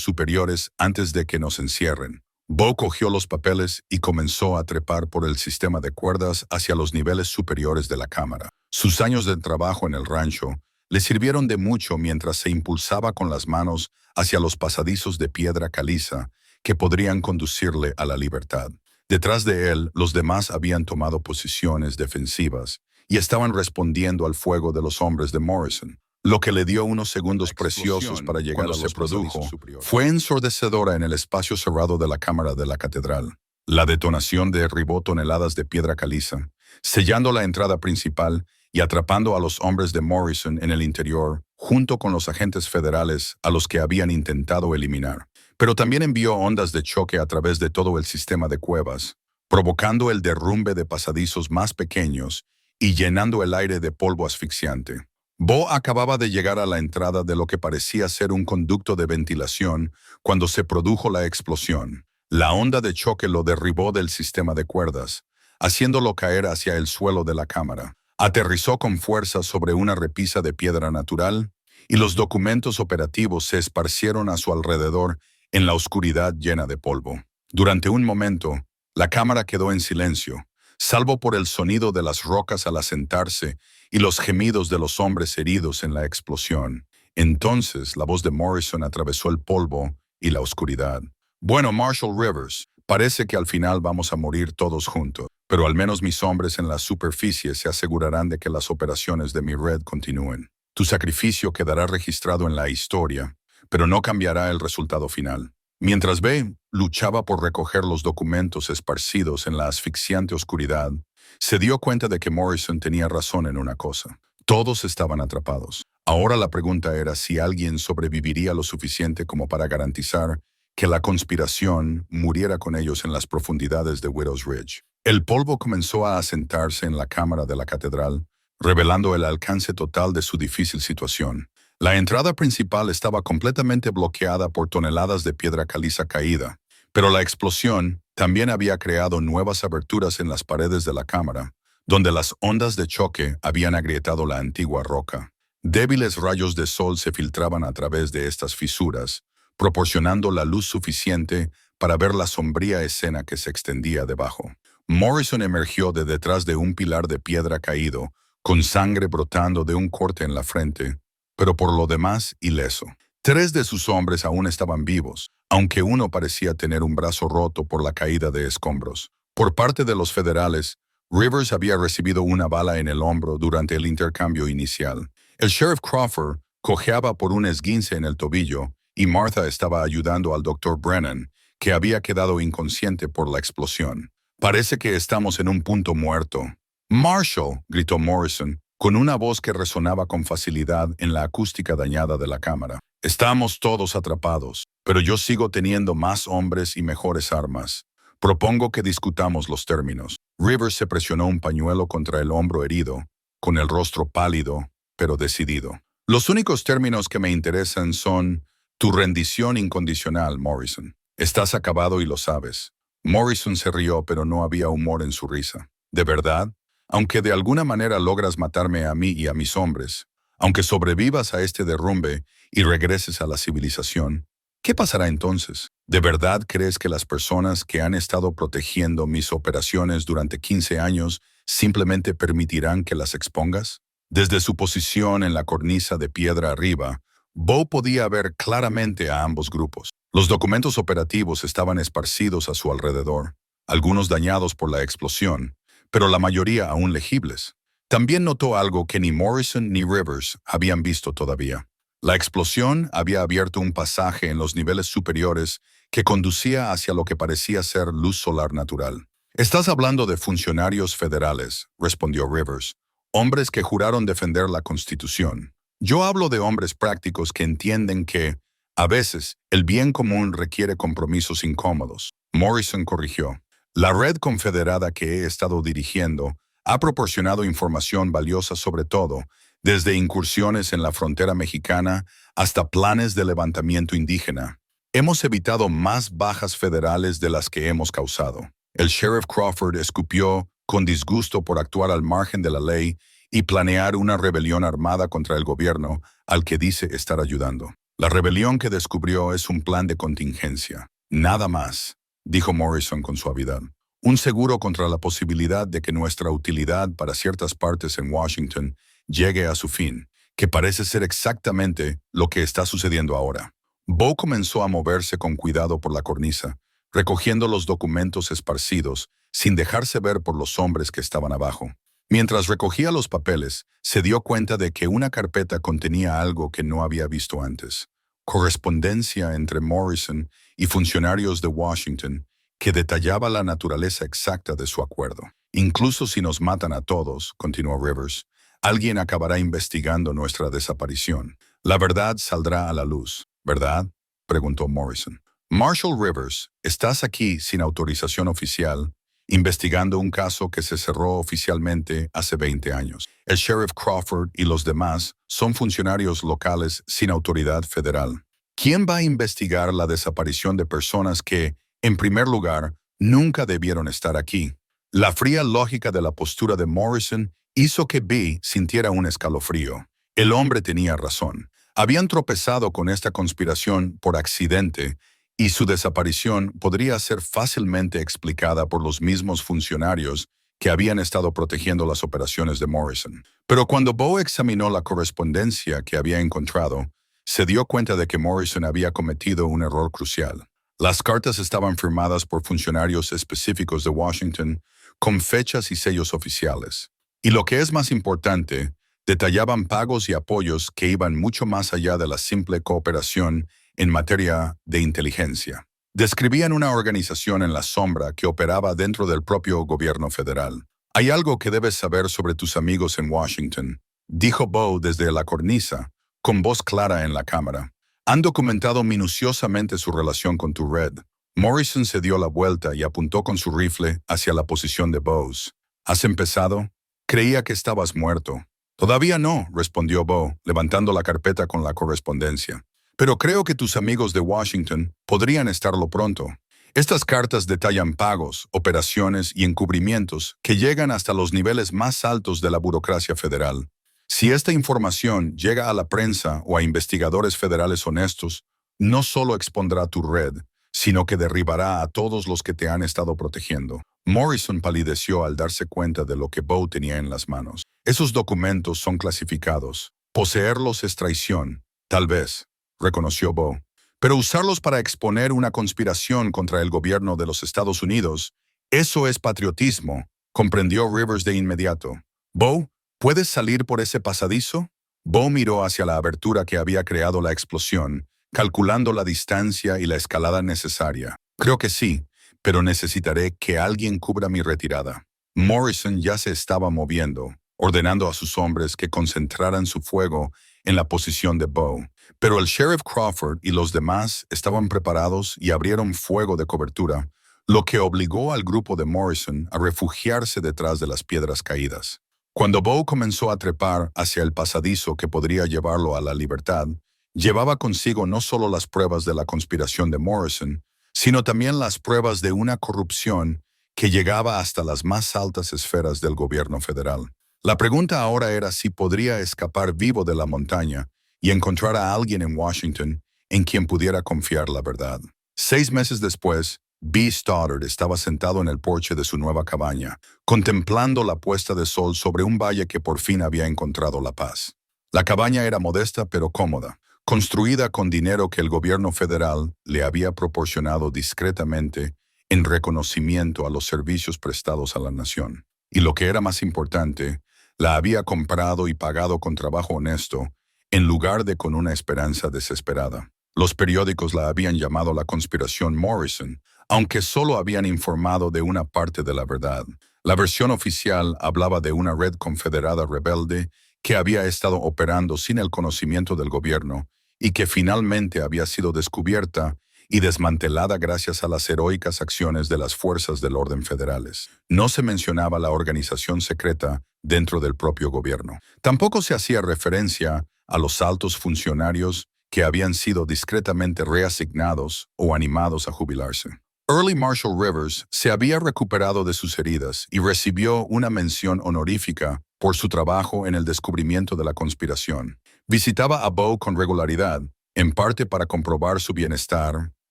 [SPEAKER 1] superiores antes de que nos encierren». Bo cogió los papeles y comenzó a trepar por el sistema de cuerdas hacia los niveles superiores de la cámara. Sus años de trabajo en el rancho le sirvieron de mucho mientras se impulsaba con las manos hacia los pasadizos de piedra caliza que podrían conducirle a la libertad. Detrás de él, los demás habían tomado posiciones defensivas y estaban respondiendo al fuego de los hombres de Morrison. Lo que le dio unos segundos preciosos para llegar a los pasadizos superiores fue ensordecedora en el espacio cerrado de la cámara de la catedral. La detonación derribó toneladas de piedra caliza, sellando la entrada principal y atrapando a los hombres de Morrison en el interior, junto con los agentes federales a los que habían intentado eliminar. Pero también envió ondas de choque a través de todo el sistema de cuevas, provocando el derrumbe de pasadizos más pequeños y llenando el aire de polvo asfixiante. Bo acababa de llegar a la entrada de lo que parecía ser un conducto de ventilación cuando se produjo la explosión. La onda de choque lo derribó del sistema de cuerdas, haciéndolo caer hacia el suelo de la cámara. Aterrizó con fuerza sobre una repisa de piedra natural y los documentos operativos se esparcieron a su alrededor en la oscuridad llena de polvo. Durante un momento, la cámara quedó en silencio, salvo por el sonido de las rocas al asentarse y los gemidos de los hombres heridos en la explosión. Entonces, la voz de Morrison atravesó el polvo y la oscuridad. «Bueno, Marshall Rivers, parece que al final vamos a morir todos juntos, pero al menos mis hombres en la superficie se asegurarán de que las operaciones de mi red continúen. Tu sacrificio quedará registrado en la historia, pero no cambiará el resultado final». Mientras B luchaba por recoger los documentos esparcidos en la asfixiante oscuridad, se dio cuenta de que Morrison tenía razón en una cosa. Todos estaban atrapados. Ahora la pregunta era si alguien sobreviviría lo suficiente como para garantizar que la conspiración muriera con ellos en las profundidades de Widow's Ridge. El polvo comenzó a asentarse en la cámara de la catedral, revelando el alcance total de su difícil situación. La entrada principal estaba completamente bloqueada por toneladas de piedra caliza caída, pero la explosión también había creado nuevas aberturas en las paredes de la cámara, donde las ondas de choque habían agrietado la antigua roca. Débiles rayos de sol se filtraban a través de estas fisuras, proporcionando la luz suficiente para ver la sombría escena que se extendía debajo. Morrison emergió de detrás de un pilar de piedra caído, con sangre brotando de un corte en la frente, pero por lo demás ileso. 3 de sus hombres aún estaban vivos, aunque uno parecía tener un brazo roto por la caída de escombros. Por parte de los federales, Rivers había recibido una bala en el hombro durante el intercambio inicial. El sheriff Crawford cojeaba por un esguince en el tobillo y Martha estaba ayudando al Dr. Brennan, que había quedado inconsciente por la explosión. Parece que estamos en un punto muerto. «Marshall», gritó Morrison, con una voz que resonaba con facilidad en la acústica dañada de la cámara. «Estamos todos atrapados, pero yo sigo teniendo más hombres y mejores armas. Propongo que discutamos los términos». Rivers se presionó un pañuelo contra el hombro herido, con el rostro pálido, pero decidido. «Los únicos términos que me interesan son tu rendición incondicional, Morrison. Estás acabado y lo sabes». Morrison se rió, pero no había humor en su risa. «¿De verdad? Aunque de alguna manera logras matarme a mí y a mis hombres, aunque sobrevivas a este derrumbe y regreses a la civilización, ¿qué pasará entonces? ¿De verdad crees que las personas que han estado protegiendo mis operaciones durante 15 años simplemente permitirán que las expongas?» Desde su posición en la cornisa de piedra arriba, Bo podía ver claramente a ambos grupos. Los documentos operativos estaban esparcidos a su alrededor, algunos dañados por la explosión, pero la mayoría aún legibles. También notó algo que ni Morrison ni Rivers habían visto todavía. La explosión había abierto un pasaje en los niveles superiores que conducía hacia lo que parecía ser luz solar natural. «Estás hablando de funcionarios federales», respondió Rivers, «hombres que juraron defender la Constitución. Yo hablo de hombres prácticos que entienden que, a veces, el bien común requiere compromisos incómodos». Morrison corrigió. «La red confederada que he estado dirigiendo ha proporcionado información valiosa sobre todo, desde incursiones en la frontera mexicana hasta planes de levantamiento indígena. Hemos evitado más bajas federales de las que hemos causado». El sheriff Crawford escupió con disgusto por actuar al margen de la ley y planear una rebelión armada contra el gobierno al que dice estar ayudando. «La rebelión que descubrió es un plan de contingencia. Nada más», dijo Morrison con suavidad. «Un seguro contra la posibilidad de que nuestra utilidad para ciertas partes en Washington llegue a su fin, que parece ser exactamente lo que está sucediendo ahora». Bo comenzó a moverse con cuidado por la cornisa, recogiendo los documentos esparcidos, sin dejarse ver por los hombres que estaban abajo. Mientras recogía los papeles, se dio cuenta de que una carpeta contenía algo que no había visto antes: correspondencia entre Morrison y funcionarios de Washington que detallaba la naturaleza exacta de su acuerdo. «Incluso si nos matan a todos», continuó Rivers, «alguien acabará investigando nuestra desaparición. La verdad saldrá a la luz, ¿verdad?», preguntó Morrison. «Marshall Rivers, estás aquí sin autorización oficial, investigando un caso que se cerró oficialmente hace 20 años. El sheriff Crawford y los demás son funcionarios locales sin autoridad federal. ¿Quién va a investigar la desaparición de personas que, en primer lugar, nunca debieron estar aquí?» La fría lógica de la postura de Morrison hizo que Bee sintiera un escalofrío. El hombre tenía razón. Habían tropezado con esta conspiración por accidente, y su desaparición podría ser fácilmente explicada por los mismos funcionarios que habían estado protegiendo las operaciones de Morrison. Pero cuando Bo examinó la correspondencia que había encontrado, se dio cuenta de que Morrison había cometido un error crucial. Las cartas estaban firmadas por funcionarios específicos de Washington, con fechas y sellos oficiales. Y lo que es más importante, detallaban pagos y apoyos que iban mucho más allá de la simple cooperación en materia de inteligencia. Describían una organización en la sombra que operaba dentro del propio gobierno federal. «Hay algo que debes saber sobre tus amigos en Washington», dijo Bo desde la cornisa, con voz clara en la cámara. «Han documentado minuciosamente su relación con tu red». Morrison se dio la vuelta y apuntó con su rifle hacia la posición de Bose. «¿Has empezado? Creía que estabas muerto». «Todavía no», respondió Bo, levantando la carpeta con la correspondencia. «Pero creo que tus amigos de Washington podrían estarlo pronto. Estas cartas detallan pagos, operaciones y encubrimientos que llegan hasta los niveles más altos de la burocracia federal. Si esta información llega a la prensa o a investigadores federales honestos, no solo expondrá tu red, sino que derribará a todos los que te han estado protegiendo. Morrison palideció al darse cuenta de lo que Bo tenía en las manos. Esos documentos son clasificados. Poseerlos es traición, tal vez, reconoció Bo. Pero usarlos para exponer una conspiración contra el gobierno de los Estados Unidos, eso es patriotismo, comprendió Rivers de inmediato. Bo, ¿puedes salir por ese pasadizo? Bo miró hacia la abertura que había creado la explosión, calculando la distancia y la escalada necesaria. Creo que sí, pero necesitaré que alguien cubra mi retirada. Morrison ya se estaba moviendo, ordenando a sus hombres que concentraran su fuego en la posición de Bo. Pero el sheriff Crawford y los demás estaban preparados y abrieron fuego de cobertura, lo que obligó al grupo de Morrison a refugiarse detrás de las piedras caídas. Cuando Bo comenzó a trepar hacia el pasadizo que podría llevarlo a la libertad, llevaba consigo no solo las pruebas de la conspiración de Morrison, sino también las pruebas de una corrupción que llegaba hasta las más altas esferas del gobierno federal. La pregunta ahora era si podría escapar vivo de la montaña y encontrar a alguien en Washington en quien pudiera confiar la verdad. 6 meses después, B. Stoddard estaba sentado en el porche de su nueva cabaña, contemplando la puesta de sol sobre un valle que por fin había encontrado la paz. La cabaña era modesta pero cómoda, construida con dinero que el gobierno federal le había proporcionado discretamente en reconocimiento a los servicios prestados a la nación. Y lo que era más importante, la había comprado y pagado con trabajo honesto, en lugar de con una esperanza desesperada. Los periódicos la habían llamado la conspiración Morrison, aunque solo habían informado de una parte de la verdad. La versión oficial hablaba de una red confederada rebelde que había estado operando sin el conocimiento del gobierno y que finalmente había sido descubierta y desmantelada gracias a las heroicas acciones de las fuerzas del orden federales. No se mencionaba la organización secreta dentro del propio gobierno. Tampoco se hacía referencia a los altos funcionarios que habían sido discretamente reasignados o animados a jubilarse. Early Marshall Rivers se había recuperado de sus heridas y recibió una mención honorífica por su trabajo en el descubrimiento de la conspiración. Visitaba a Bo con regularidad, en parte para comprobar su bienestar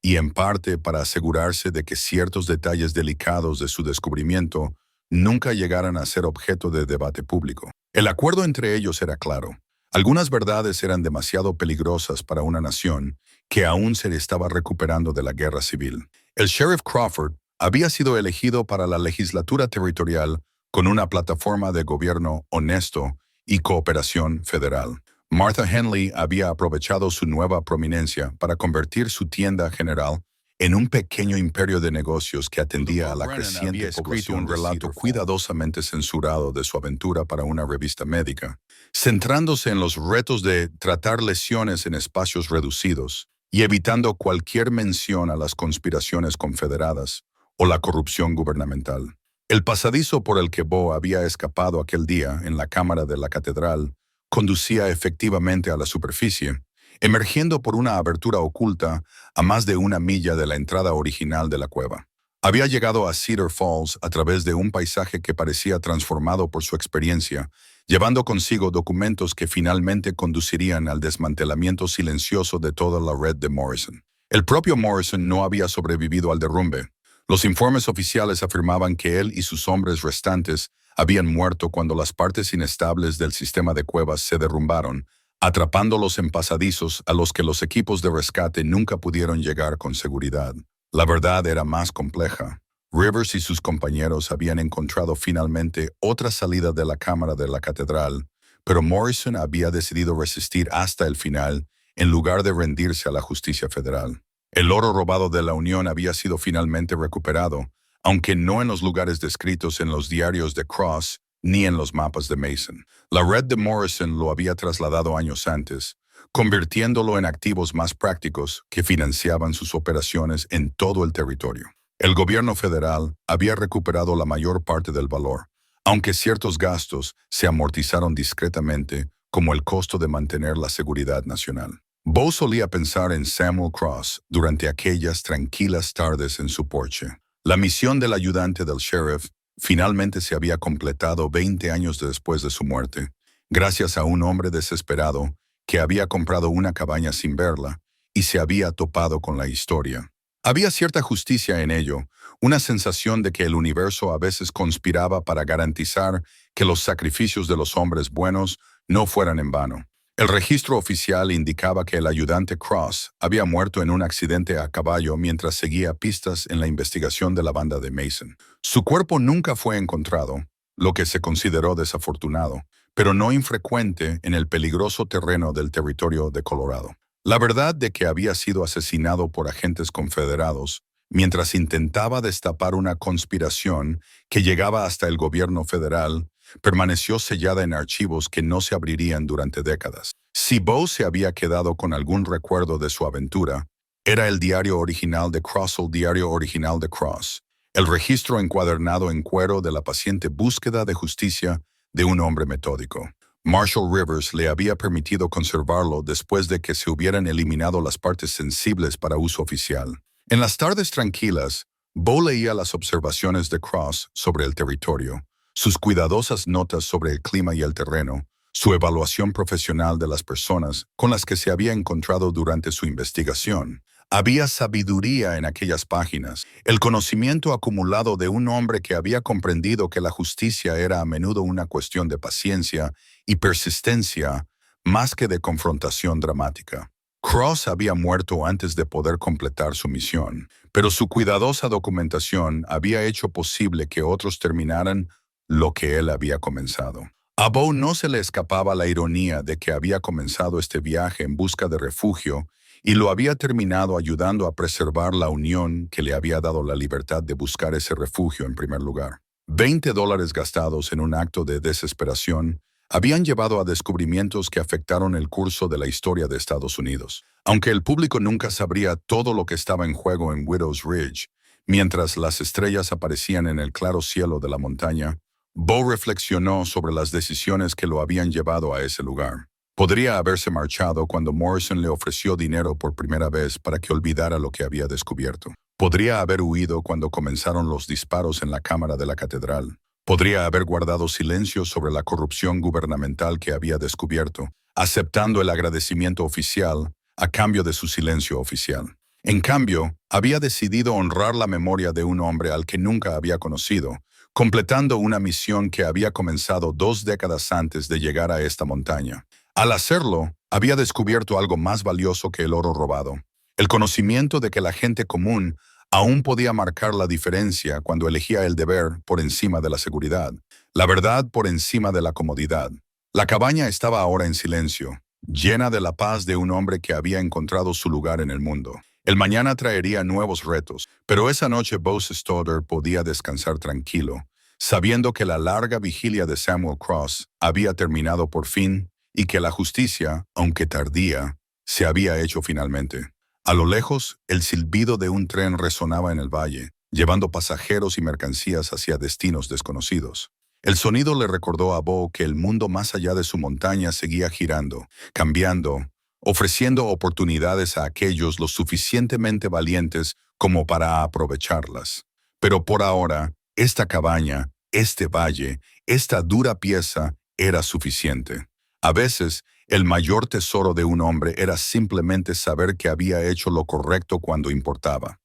[SPEAKER 1] y en parte para asegurarse de que ciertos detalles delicados de su descubrimiento nunca llegaran a ser objeto de debate público. El acuerdo entre ellos era claro. Algunas verdades eran demasiado peligrosas para una nación que aún se estaba recuperando de la guerra civil. El sheriff Crawford había sido elegido para la legislatura territorial con una plataforma de gobierno honesto y cooperación federal. Martha Henley había aprovechado su nueva prominencia para convertir su tienda general en un pequeño imperio de negocios que atendía a la creciente población. Un relato cuidadosamente censurado de su aventura para una revista médica, centrándose en los retos de tratar lesiones en espacios reducidos y evitando cualquier mención a las conspiraciones confederadas o la corrupción gubernamental. El pasadizo por el que Bo había escapado aquel día en la cámara de la catedral conducía efectivamente a la superficie, emergiendo por una abertura oculta a más de 1 milla de la entrada original de la cueva. Había llegado a Cedar Falls a través de un paisaje que parecía transformado por su experiencia, llevando consigo documentos que finalmente conducirían al desmantelamiento silencioso de toda la red de Morrison. El propio Morrison no había sobrevivido al derrumbe. Los informes oficiales afirmaban que él y sus hombres restantes habían muerto cuando las partes inestables del sistema de cuevas se derrumbaron, atrapándolos en pasadizos a los que los equipos de rescate nunca pudieron llegar con seguridad. La verdad era más compleja. Rivers y sus compañeros habían encontrado finalmente otra salida de la cámara de la catedral, pero Morrison había decidido resistir hasta el final en lugar de rendirse a la justicia federal. El oro robado de la Unión había sido finalmente recuperado, aunque no en los lugares descritos en los diarios de Cross ni en los mapas de Mason. La red de Morrison lo había trasladado años antes, convirtiéndolo en activos más prácticos que financiaban sus operaciones en todo el territorio. El gobierno federal había recuperado la mayor parte del valor, aunque ciertos gastos se amortizaron discretamente como el costo de mantener la seguridad nacional. Bo solía pensar en Samuel Cross durante aquellas tranquilas tardes en su porche. La misión del ayudante del sheriff finalmente se había completado 20 años después de su muerte, gracias a un hombre desesperado que había comprado una cabaña sin verla y se había topado con la historia. Había cierta justicia en ello, una sensación de que el universo a veces conspiraba para garantizar que los sacrificios de los hombres buenos no fueran en vano. El registro oficial indicaba que el ayudante Cross había muerto en un accidente a caballo mientras seguía pistas en la investigación de la banda de Mason. Su cuerpo nunca fue encontrado, lo que se consideró desafortunado, pero no infrecuente en el peligroso terreno del territorio de Colorado. La verdad de que había sido asesinado por agentes confederados mientras intentaba destapar una conspiración que llegaba hasta el gobierno federal permaneció sellada en archivos que no se abrirían durante décadas. Si Bo se había quedado con algún recuerdo de su aventura, era el diario original de Cross, el diario original de Cross, el registro encuadernado en cuero de la paciente búsqueda de justicia de un hombre metódico. Marshall Rivers le había permitido conservarlo después de que se hubieran eliminado las partes sensibles para uso oficial. En las tardes tranquilas, Bo leía las observaciones de Cross sobre el territorio, sus cuidadosas notas sobre el clima y el terreno, su evaluación profesional de las personas con las que se había encontrado durante su investigación. Había sabiduría en aquellas páginas, el conocimiento acumulado de un hombre que había comprendido que la justicia era a menudo una cuestión de paciencia y persistencia más que de confrontación dramática. Cross había muerto antes de poder completar su misión, pero su cuidadosa documentación había hecho posible que otros terminaran lo que él había comenzado. A Bo no se le escapaba la ironía de que había comenzado este viaje en busca de refugio y lo había terminado ayudando a preservar la unión que le había dado la libertad de buscar ese refugio en primer lugar. $20 gastados en un acto de desesperación habían llevado a descubrimientos que afectaron el curso de la historia de Estados Unidos. Aunque el público nunca sabría todo lo que estaba en juego en Widow's Ridge, mientras las estrellas aparecían en el claro cielo de la montaña, Bo reflexionó sobre las decisiones que lo habían llevado a ese lugar. Podría haberse marchado cuando Morrison le ofreció dinero por primera vez para que olvidara lo que había descubierto. Podría haber huido cuando comenzaron los disparos en la cámara de la catedral. Podría haber guardado silencio sobre la corrupción gubernamental que había descubierto, aceptando el agradecimiento oficial a cambio de su silencio oficial. En cambio, había decidido honrar la memoria de un hombre al que nunca había conocido, completando una misión que había comenzado 2 décadas antes de llegar a esta montaña. Al hacerlo, había descubierto algo más valioso que el oro robado, el conocimiento de que la gente común aún podía marcar la diferencia cuando elegía el deber por encima de la seguridad, la verdad por encima de la comodidad. La cabaña estaba ahora en silencio, llena de la paz de un hombre que había encontrado su lugar en el mundo. El mañana traería nuevos retos, pero esa noche Bo Stoddard podía descansar tranquilo, sabiendo que la larga vigilia de Samuel Cross había terminado por fin y que la justicia, aunque tardía, se había hecho finalmente. A lo lejos, el silbido de un tren resonaba en el valle, llevando pasajeros y mercancías hacia destinos desconocidos. El sonido le recordó a Bo que el mundo más allá de su montaña seguía girando, cambiando, ofreciendo oportunidades a aquellos lo suficientemente valientes como para aprovecharlas. Pero por ahora, esta cabaña, este valle, esta dura pieza era suficiente. A veces, el mayor tesoro de un hombre era simplemente saber que había hecho lo correcto cuando importaba.